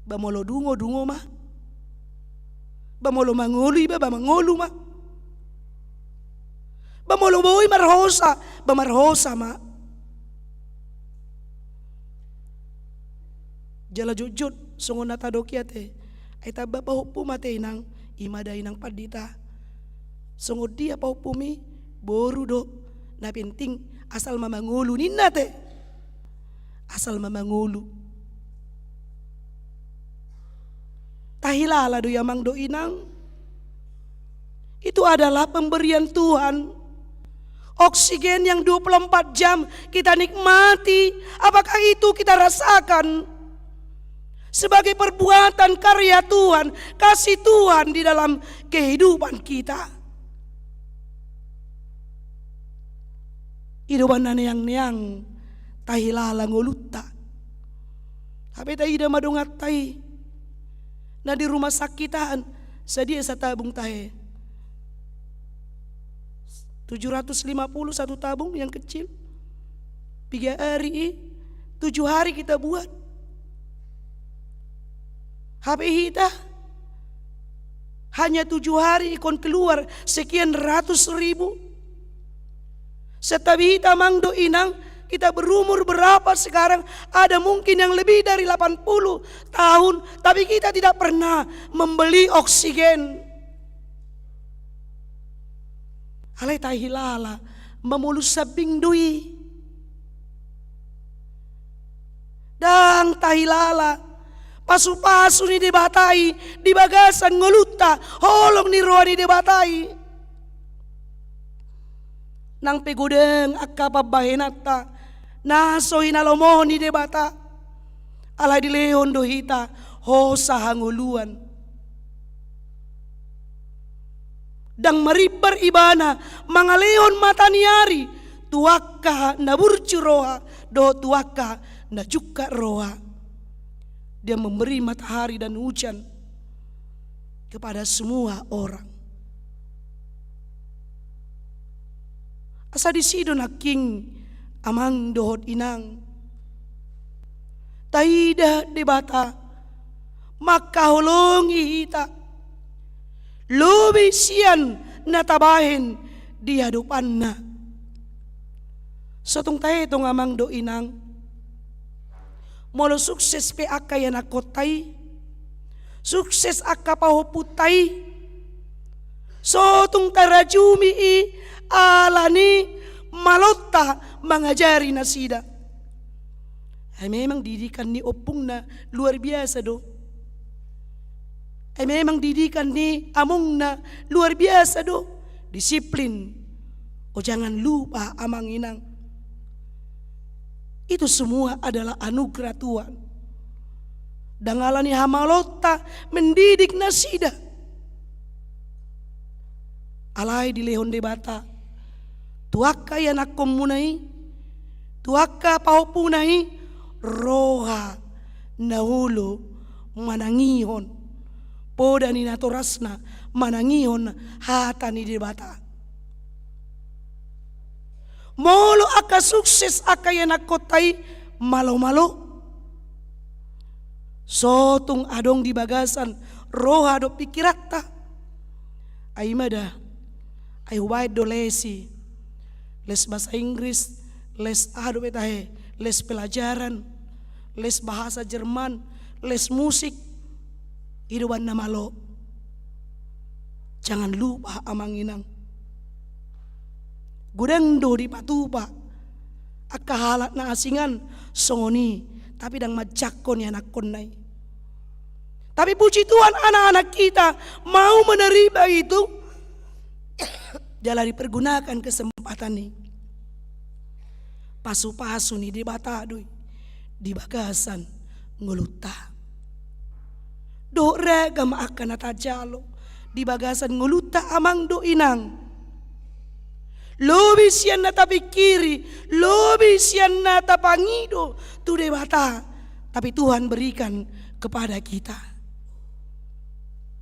Bamolo dungo mah. Bamolo mangulu iba bamangulu mah. Bamolo boy marhosa bamarhosa mah. Jala jujut songon nata dokiate ay taba pa hupu mate inang imada inang padita songod dia pa hupumi boru do na penting asal mamangulu ninate asal mamangulu tahilala do yamang do inang itu adalah pemberian Tuhan. Oksigen yang 24 jam kita nikmati, apakah itu kita rasakan sebagai perbuatan karya Tuhan, kasih Tuhan di dalam kehidupan kita. Idoban na niyang tahilala ngolutta. Tapi tayo ida madungat tayo na di rumah sakitan sa dia sa tabung tayo. 750 satu tabung yang kecil. 3 hari, 7 hari kita buat. HP kita hanya 7 hari ikon keluar sekian ratus ribu. Setabi kita mangdo inang, kita berumur berapa sekarang? Ada mungkin yang lebih dari 80 tahun, tapi kita tidak pernah membeli oksigen. Alay tahilala memulus sabing dui. Dang tahilala pasu-pasu ni debatai di bagasan ngoluta holong ni roa ni debatai. Nang pegudeng akka pabahenata naso hinalomohon ni debata alay di lehon dohita ho sahanguluan dang maribar ibana mga lehon mataniari tuwakka na burcu roha do tuwakka na juga roha. Dia memberi matahari dan hujan kepada semua orang. Asa di sido naking amang dohot inang taida debata makaholongi hita lobi sian natabahin di hadapan na sotong tayo itong amang do inang molo sukses pe akka yan akotay sukses akka pahoputay sotong tarajumi alani malota mengajari nasida. Memang didikan ni opung na luar biasa do. Memang didikan ni among na luar biasa do. Disiplin. O jangan lupa amang inang. Itu semua adalah anugerah Tuhan. Dangalani hamalota mendidik nasida. Alay di lehon debata. Tuaka yan akom munay, tuaka paupunay, roha naulo manangihon, poda ni naturasna manangihon hata ni debata. Molo aka sukses aka yan akotay malo-malo. Sotong adong di bagasan roha do pikirata. Ay mada, ay huwait do lesi. Les bahasa Inggris, les ado betahe, les pelajaran, les bahasa Jerman, les musik, hidupan namalo. Jangan lupa amang inang. Gudang do di patupa, akahalat na asingan, songoni, tapi dang majakon ya anak konay. Tapi puji Tuhan anak-anak kita mau menerima itu. Jalan dipergunakan kesempatan ini. Pasu-pasu ni di batadui, di bagasan nguluta. Do regam akan atajalo di bagasan nguluta amang do inang. Lobi sian na tapikiri, lobi sian na tapangido tu debata. Tapi Tuhan berikan kepada kita.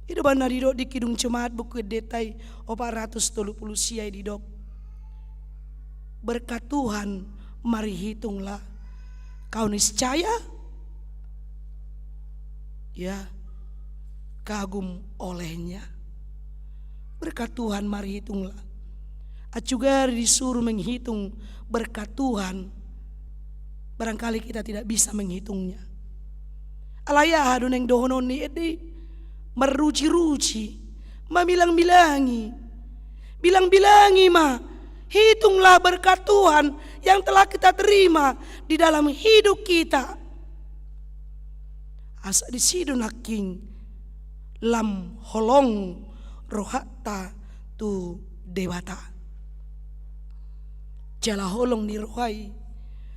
Itu benar di dok di kidung cemaat buku detai 430 siai di dok. Berkat Tuhan mari hitunglah kau niscaya ya kagum olehnya. Berkat Tuhan mari hitunglah. Acugar disuruh menghitung berkat Tuhan. Barangkali kita tidak bisa menghitungnya. Alaya hadun yang dohonon ni edi meruci-ruci, memilang-bilangi, bilang-bilangi ma, hitunglah berkat Tuhan yang telah kita terima di dalam hidup kita. Asa di sido naking lam holong rohata tu dewata. Jala holong ni rohai,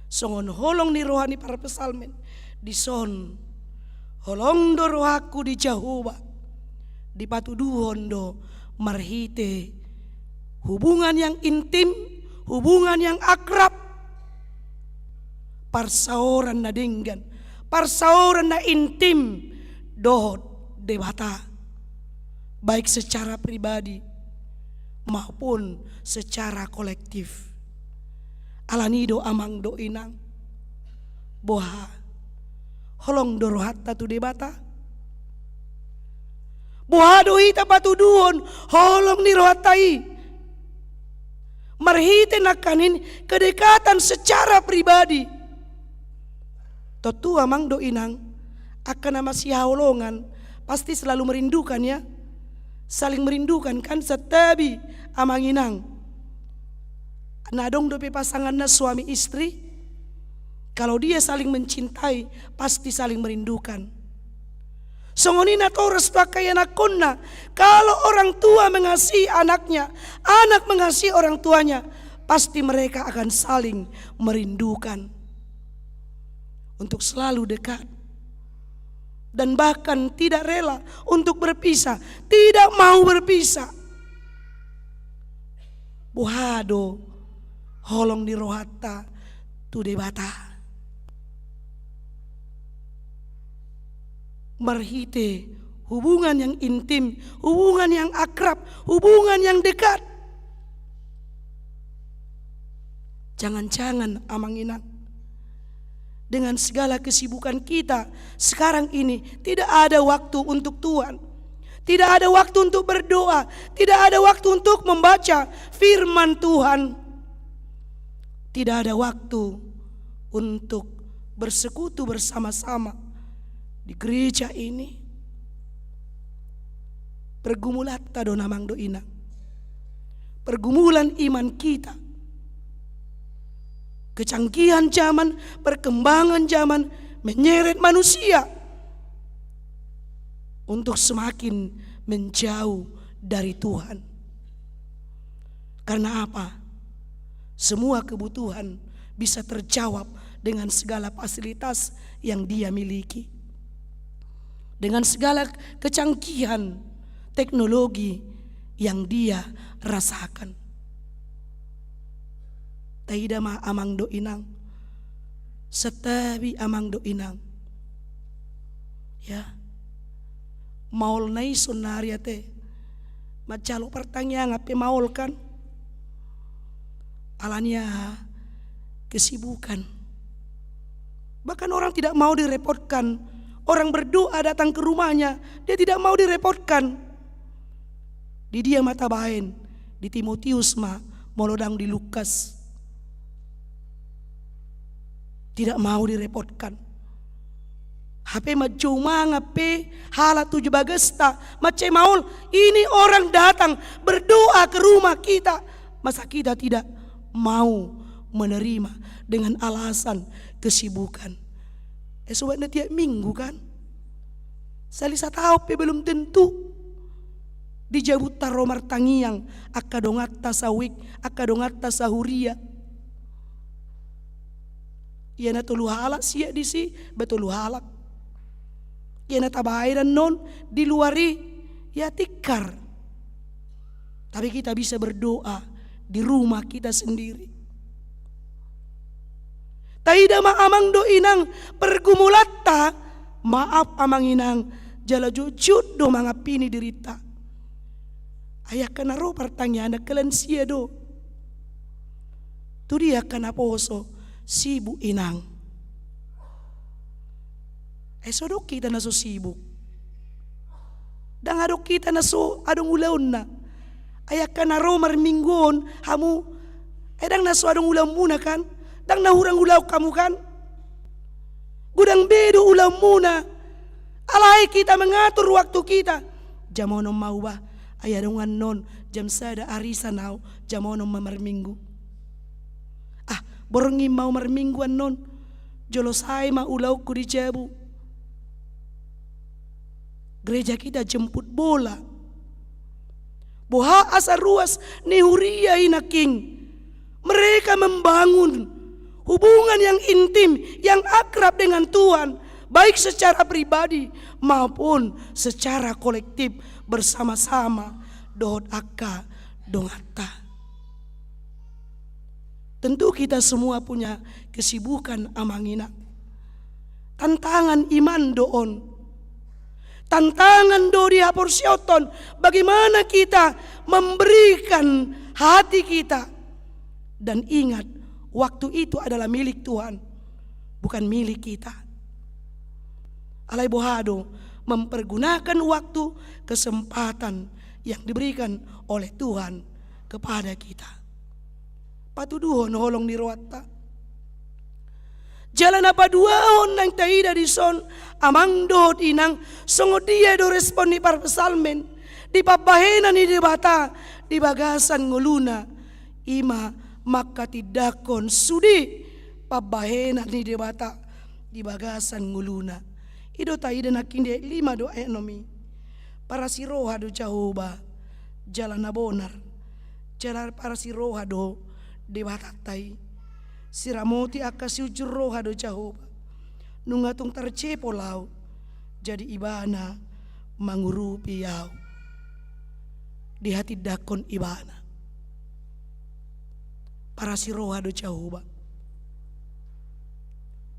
songon holong ni rohani para pesalmen, di son holong do rohaku di Jehovah. Di patuduhon do marhite hubungan yang intim, hubungan yang akrab, parsaoran na denggan, parsaoran na intim dohot debata, baik secara pribadi maupun secara kolektif. Alanido amang do inang boha holong dorohatta tu debata, boha do ita patuduhon holong ni rohatai, marhite nakanin kedekatan secara pribadi. Totu amang do inang akan nama si haolongan pasti selalu merindukan ya, saling merindukan kan setabi amang inang. Nadong dope pasangan na suami istri, kalau dia saling mencintai pasti saling merindukan. Songonina kau restu kaya nakonna, kalau orang tua mengasihi anaknya, anak mengasihi orang tuanya, pasti mereka akan saling merindukan untuk selalu dekat. Dan bahkan tidak rela untuk berpisah, tidak mau berpisah. Buhado holong di rohatta tu debata, marhite hubungan yang intim, hubungan yang akrab, hubungan yang dekat. Jangan-jangan amang inang, dengan segala kesibukan kita sekarang ini tidak ada waktu untuk Tuhan, tidak ada waktu untuk berdoa, tidak ada waktu untuk membaca firman Tuhan, tidak ada waktu untuk bersekutu bersama-sama di gereja ini. Pergumulan tado namang do inang, pergumulan iman kita, kecanggihan zaman, perkembangan zaman menyeret manusia untuk semakin menjauh dari Tuhan. Karena apa? Semua kebutuhan bisa terjawab dengan segala fasilitas yang dia miliki, dengan segala kecanggihan teknologi yang dia rasakan. Taida ma amang do inang, setabi amang do inang, ya maul nai sunaria te macalo pertanyaan apa maul kan, alania kesibukan. Bahkan orang tidak mau direpotkan, orang berdoa datang ke rumahnya, dia tidak mau direpotkan. Di dia mata bain, di Timotius ma molodang di Lukas, tidak mau direpotkan. HP majuma ngape hala tujuh bagesta mace maul, ini orang datang berdoa ke rumah kita, masa kita tidak mau menerima dengan alasan kesibukan? Sobatnya tiap minggu kan, salisa tahu pe belum tentu dijabut taromar tangiang akadongat tasawik akadongat tasahuria. Ia na tulu halak siya di si betul halak. Ia na tabay dan non di luari ya tikar. Tapi kita bisa berdoa di rumah kita sendiri. Taida ma amang do inang pergumulatta, maaf amang inang jala jujud do mangapini dirita. Ayah kanaro pertanyaan kalian sia do. Tu dia kanaposo sibuk inang. Esodok kita naso sibuk. Dan adok kita naso adong ulaun na. Ayah kanaro marminggon hamu edang naso adong ulam muna kan. Dang nahurang ulaw kamu kan. Gudang bedo ulam muna. Alay kita mengatur waktu kita. Jamonom mau ba ayah dongan non jam sada arisan nau jamonom mamarminggu. Borongi mau marmingguan non jolosai ma ulau ku di jabu. Gereja kita jemput bola. Boha asa ruas ni huria inaking. Mereka membangun hubungan yang intim, yang akrab dengan Tuhan, baik secara pribadi maupun secara kolektif bersama-sama dohot akka dongata. Tentu kita semua punya kesibukan amangina. Tantangan iman doon. Tantangan do di haporsioton. Bagaimana kita memberikan hati kita. Dan ingat, waktu itu adalah milik Tuhan, bukan milik kita. Alai bohado mempergunakan waktu, kesempatan yang diberikan oleh Tuhan kepada kita. Patuduhon holong di roata. Jalan apa dua on nang taida di son amang dohot inang songo dia do respon di parpesalmen di pabahenan ni debata di bagasan nguluna ima maka tidakon sudi pabahenan ni debata di bagasan nguluna ido taida nakinde 5 do enomi para siroha do Jahoba jalan abonar jalan para siroha do debata tai siramoti akasi ujurroha do Jahoba nungatung tercepo lau jadi ibana mangurupi yau di hati dakon ibana para siroha do Jahoba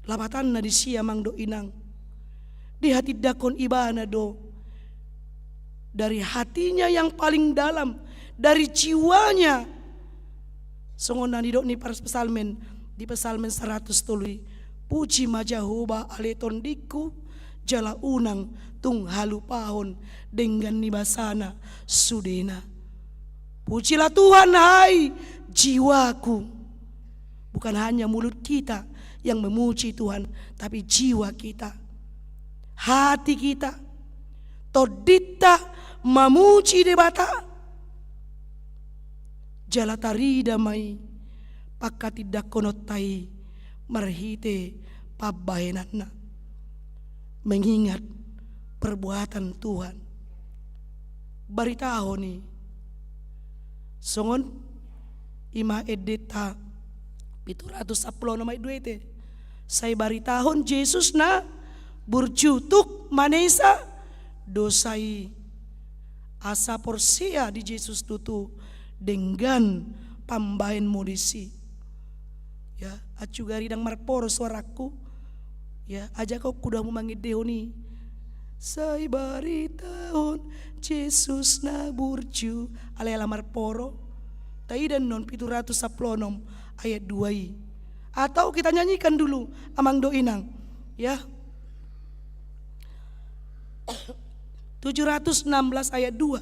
labatan na di siya mang do inang di hati dakon ibana do dari hatinya yang paling dalam dari jiwanya songonan di do ni para pesalmen di pesalmen 100 tului puji majahoba aleton diku jala unang tung halupahon dengan nibasana sudena. Pujilah Tuhan hai jiwaku. Bukan hanya mulut kita yang memuji Tuhan, tapi jiwa kita, hati kita todita memuji debata jala tarida mai pakka tidak konotai marhite pabahenana mengingat perbuatan Tuhan. Baritaho ni songon ima edeta 710 nama duete say baritahon Jesus na burjutuk manesa dosai asa porsia di Jesus tutu dengan pambahen modisi. Ya, acu gari dang marporo suaraku. Ya, aja kau kuda memanggil deoni. Say baritahon Jesus na burju ala marporo. Taidan non 710 ayat 2. Atau kita nyanyikan dulu amang doinang. Ya. 716 ayat 2.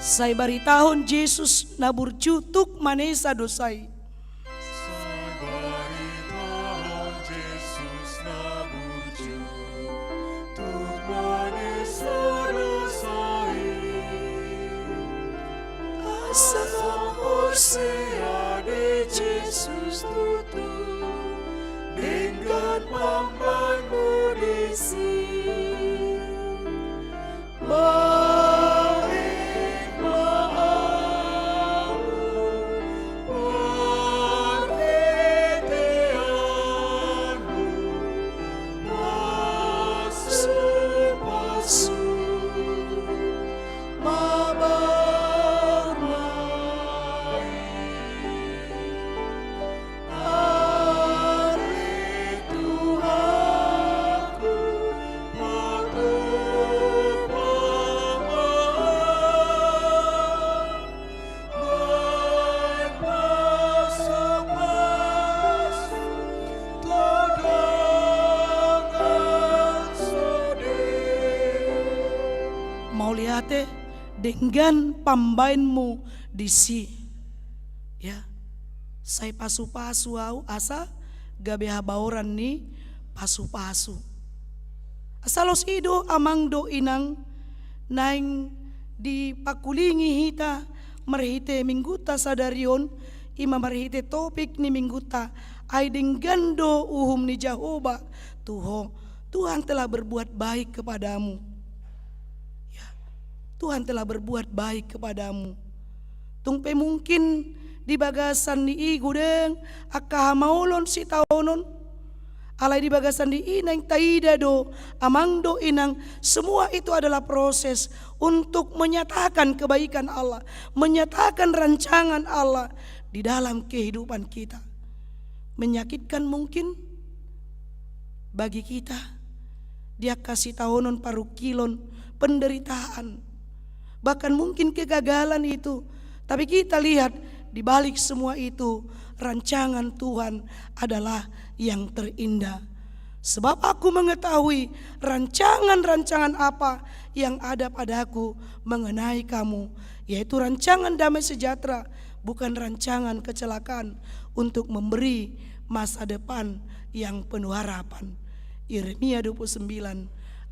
Say baritahon Jesus na burjutuk manesa dosai. Say baritahon Jesus na burjutuk manesa dosai. Asa porsia de Jesus tutu dengan pambahan modisi. dengan pambainmu disi. Ya, saya pasu-pasu au asa gabe habauran ni pasu-pasu. Asalos ido amang do inang naing di pakulingi hita marhite mingguta sadarion ima marhite topik ni mingguta ay dinggando uhum ni Jahoba tuho Tuhan telah berbuat baik kepadamu. Tuhan telah berbuat baik kepadamu. Tungpe mungkin di bagasan ni igudeng akaha maulon si taonon alai di bagasan di inang taida do, amang do inang, semua itu adalah proses untuk menyatakan kebaikan Allah, menyatakan rancangan Allah di dalam kehidupan kita. Menyakitkan mungkin bagi kita, dia kasih tahunan paru kilon penderitaan, bahkan mungkin kegagalan itu. Tapi kita lihat di balik semua itu, rancangan Tuhan adalah yang terindah. Sebab aku mengetahui rancangan-rancangan apa yang ada padaku mengenai kamu, yaitu rancangan damai sejahtera, bukan rancangan kecelakaan, untuk memberi masa depan yang penuh harapan. Yeremia 29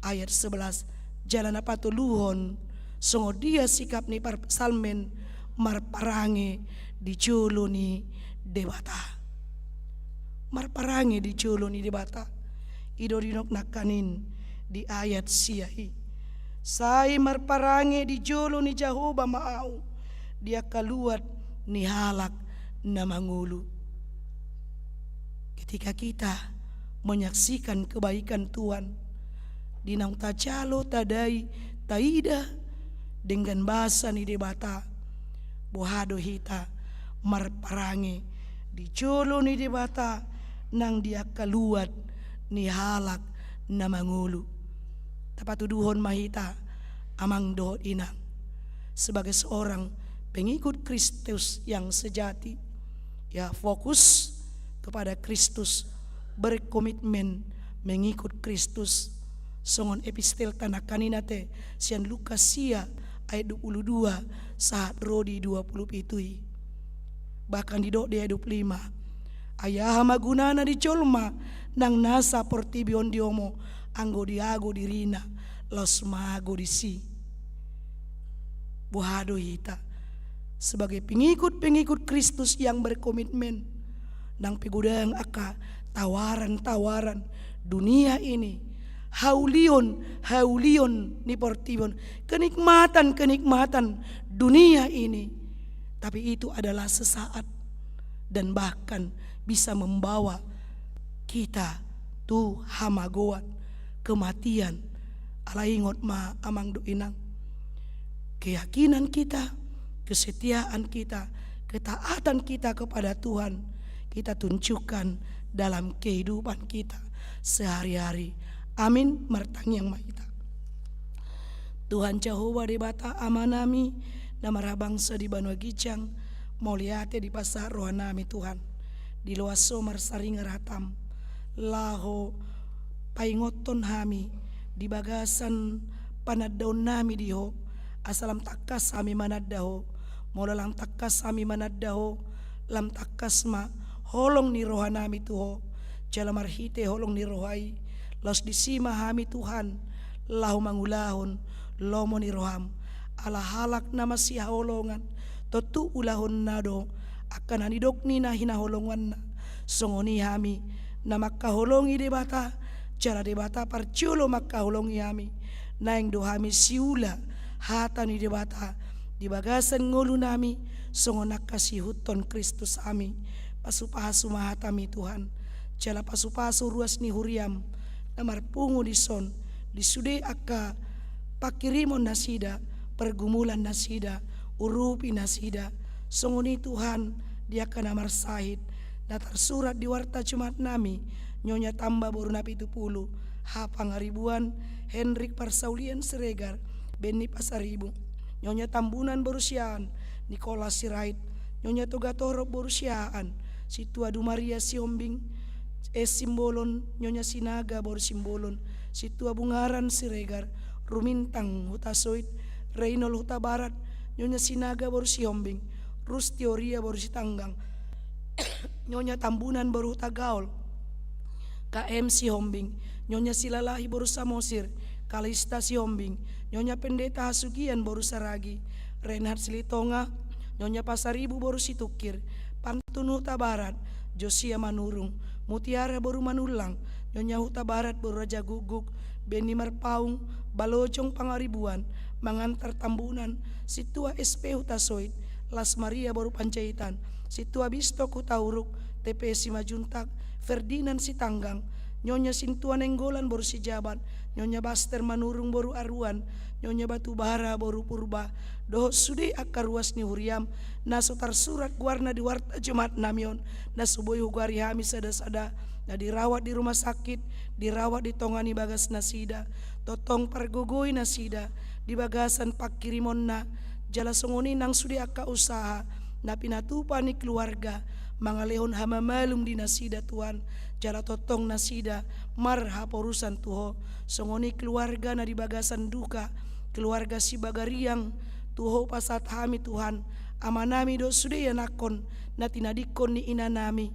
ayat 11. Jalan apa tu luhon songo dia sikap ni par salmen marparange diculuni debata. Marparange diculuni debata. Ido dinok nakanin di ayat siahi. Sai marparange dijuluni Jehovah maau. Dia kaluat ni halak na mangulu. Ketika kita menyaksikan kebaikan Tuhan, dinang tacalo tadai taida dengan bahasa ni debata bohado hita marparange dicolo ni debata nang dia kaluat ni halak na mangulu. Tapatuduhon mahita amang dohot inang sebagai seorang pengikut Kristus yang sejati, ya fokus kepada Kristus, berkomitmen mengikut Kristus. Songon epistel tanah kaninate sian Lukas sia ayat 22 saat rodi 20 pitui. Bahkan di dok di ayat 25. Ayah magunana di colma nang nasa portibion diomo anggo diago dirina los mago di si. Buhado hita sebagai pengikut-pengikut Kristus yang berkomitmen nang pigudang aka tawaran-tawaran dunia ini, haulion ni portibon, kenikmatan dunia ini, tapi itu adalah sesaat dan bahkan bisa membawa kita tu hamagoat kematian. Alaingot ma amang do inang, keyakinan kita, kesetiaan kita, ketaatan kita kepada Tuhan kita tunjukkan dalam kehidupan kita sehari-hari. Amin. Martang yang mahita. Tuhan Jehovah debata amanami namara bangsa di Banua Gicang moliate di pasar rohanami Tuhan di loaso marsaring ratam laho paingoton hami di bagasan panadaon nami diho asalam takas kami manadaho molalang takas kami manadaho lam takas ma holong ni rohanami tuho jala marhite holong ni rohai los disima hami Tuhan lahu mangulahon lomo ni roham ala halak nama si holongan totu ulahon nado akan anidok ni na hinaholongan na songoni hami na makaholongi debata jala debata parciolo makaholongi hami naing do hami siula hata ni debata di bagasan ngolu nami songonak kasih huton Kristus ami pasupahasu mahatami Tuhan jala pasupahasu ruas ni huriam namar pungu di son di sude aka pakirimon nasida pergumulan nasida urupi nasida songoni Tuhan dia akan namar sahid datar surat di warta Jumat nami nyonya tambah baru napi 70 ha pangaribuan Hendrik Parsaulian Siregar Beni Pasaribu nyonya tambunan borusiaan Nikolas Sirait nyonya Togatoro borusiaan Situa Dumaria Siombing Simbolon nyonya Sinaga boru Simbolon Situa Bungaran Siregar Rumintang Hutasoit Reynol Huta Barat nyonya Sinaga boru Siombing Rustioria boru Sitanggang nyonya Tambunan boru Huta Gaol KM Sihombing nyonya Silalahi boru Samosir Kalista Sihombing nyonya Pendeta Hasugian boru Saragi Renhard Silitonga nyonya Pasaribu boru Situkir Pantun Huta Barat Josia Manurung Mutiara boru Manulang nyonya Huta Barat boru Raja Guguk Beni Marpaung Balojong Pangaribuan Mangantar Tambunan Situa SP Huta Soit Las Maria boru Pancaitan Situa Bistok Huta Uruk TPS Simajuntak Ferdinand Sitanggang Nyonya Sintuan Enggolan boru si jabat, Nyonya Baster Manurung boru aruan, Nyonya Batubara boru purba, doho sudi akar ruas ni huriam, na sotar surat guarna di warta Jumat namion, na subuhi hugari hami sada-sada, na dirawat di rumah sakit, dirawat di tongani bagas nasida, totong pargogoi nasida, di bagasan pakirimon na, jala songoni nang sudi akka usaha, na pinatupa ni keluarga, mangalehon hama malum di nasida Tuhan, jala totong nasida, marha porusan tuho, songoni keluarga na di bagasan duka, keluarga si bagariang, tuho pasat hami Tuhan, amanami do sude yanakon, na tinadikon ni inanami,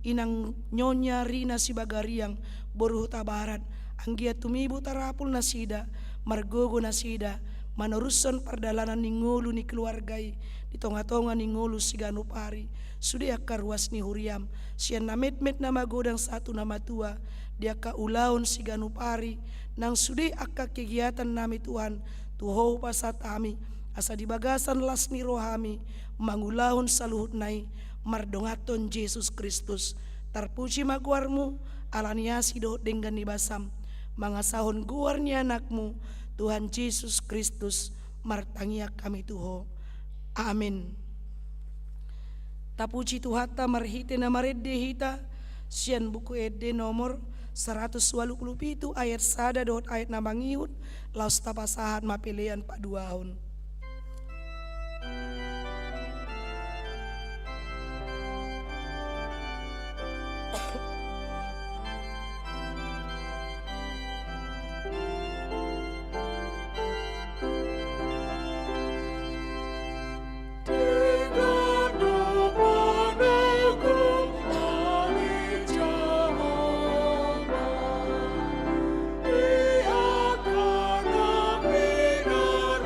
inang nyonya Rina si bagariang, boruh tabarat, anggia tumibu tarapul nasida, margogo nasida, manurusan perdalanan ni ngulu ni keluargai, di tonga-tonga ni ngulu si ganupari, sudah akar ruas ni huriam, sian na met-met nama godang satu nama tua, dia ka ulaun si ganupari, nang sudah akka kegiatan nami Tuhan, tuho pasat kami, asa di bagasan las ni rohami, mangulahun saluhut nai, mardongaton Yesus Kristus, tarpuji maguarmu, alaniasi do dengan nibasam, mangasahon guarnya anakmu, Tuhan Yesus Kristus, martangia kami tuho. Amin. Tapuji Tuhata marhite na maredde hita, sian buku ede nomor 127 ayat sada dot ayat na mangihut, laus tapasahan mapilian paduahon. Dia akan benar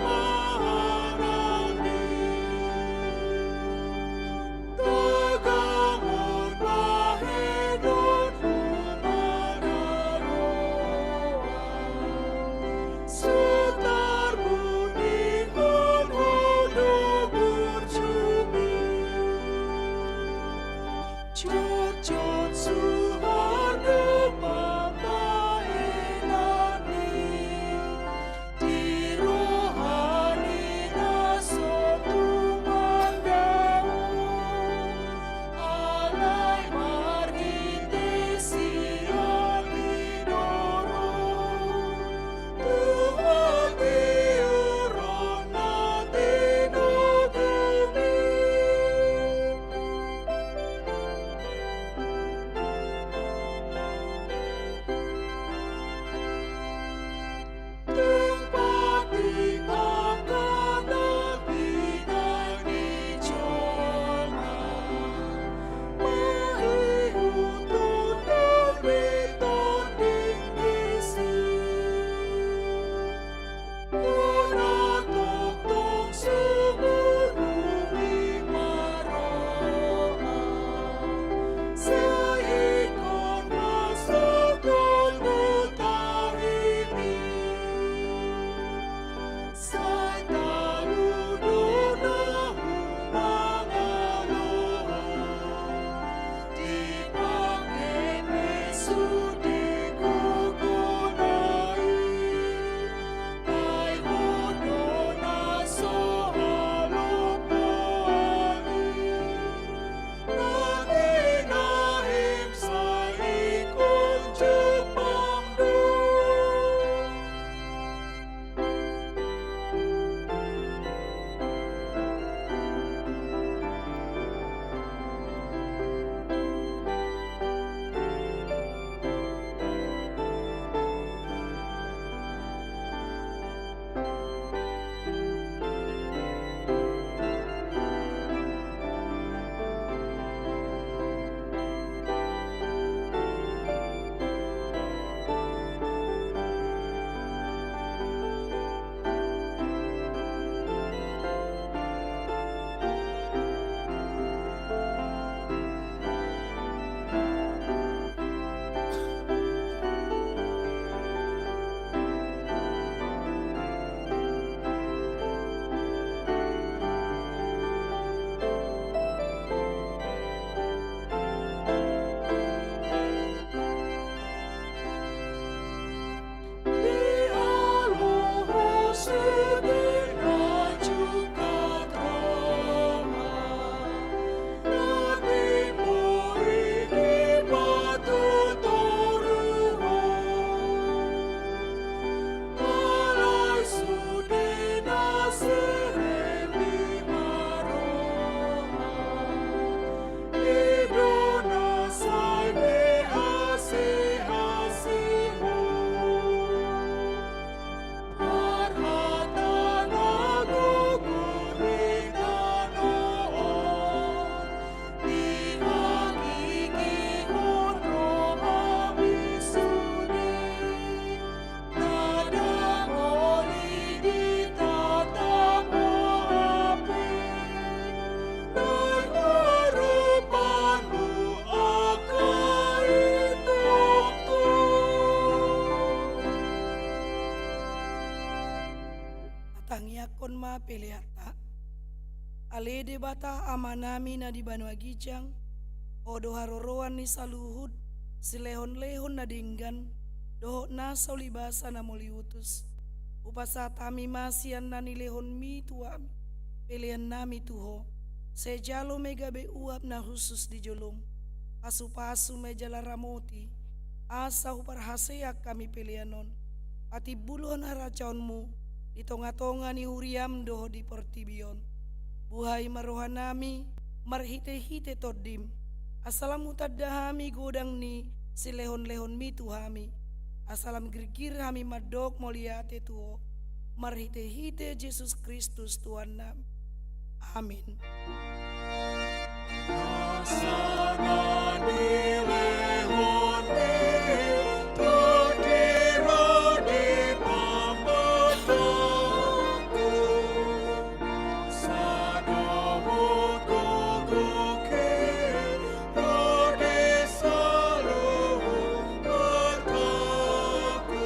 Ale de bata amanami na di Banua Gijang, odo haroroan ni saluhud, silehon-lehon na dinggan, doho na saulibasa na moliutus. Upasa tami masian na nilehon mi tuam, pilihan nami tuho, sejalo megabe uap na khusus di jolong, pasu-pasu mejala ramoti, asa uparhaseak kami pilihanon, pati bulon haracaunmu, di tonga-tonga ni huriam doho di portibion. Buhay marohanami, marhite-hite todim, asalam utadahami godang ni silehon-lehon mi tuhami, asalam girgir hami madok moliate tuho, marhite-hite Yesus Kristus Tuhan nam. Amin. Sana nilehon mi, todiro di pamataku. Sadawut gogoke, rode saluhut mataku.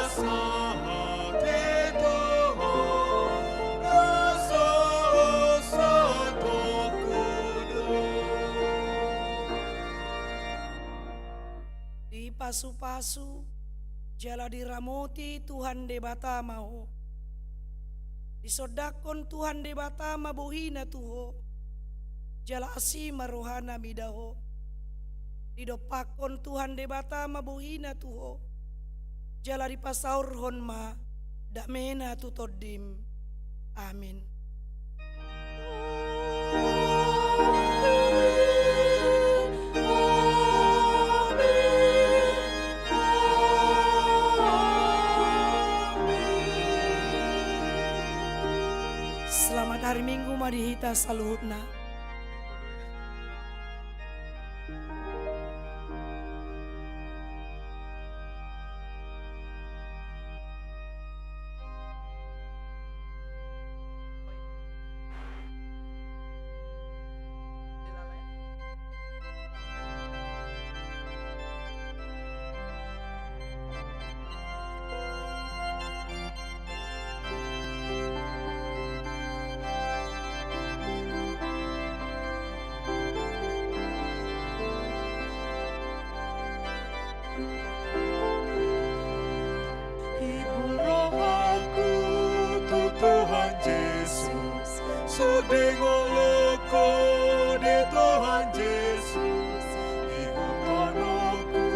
Opasahate toho, rasa satoku. Di pasu-pasu, jala diramoti Tuhan de bata mau. Disodakon Tuhan de bata mabuhina tuho, jala asi marohana midaho. Didopakon Tuhan de bata mabuhina tuho, jala dipasaur honma, damena tutodim. Amin. Selamat hari Minggu madihita saluhutna. Ibu rohaku tu Tuhan Yesus, sudengoloko di Tuhan Yesus. Ibu tanoku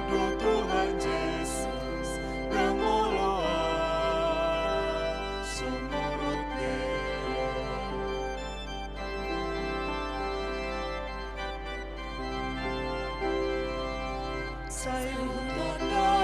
do Tuhan Yesus, damoloa sumurutnya. Sayutoda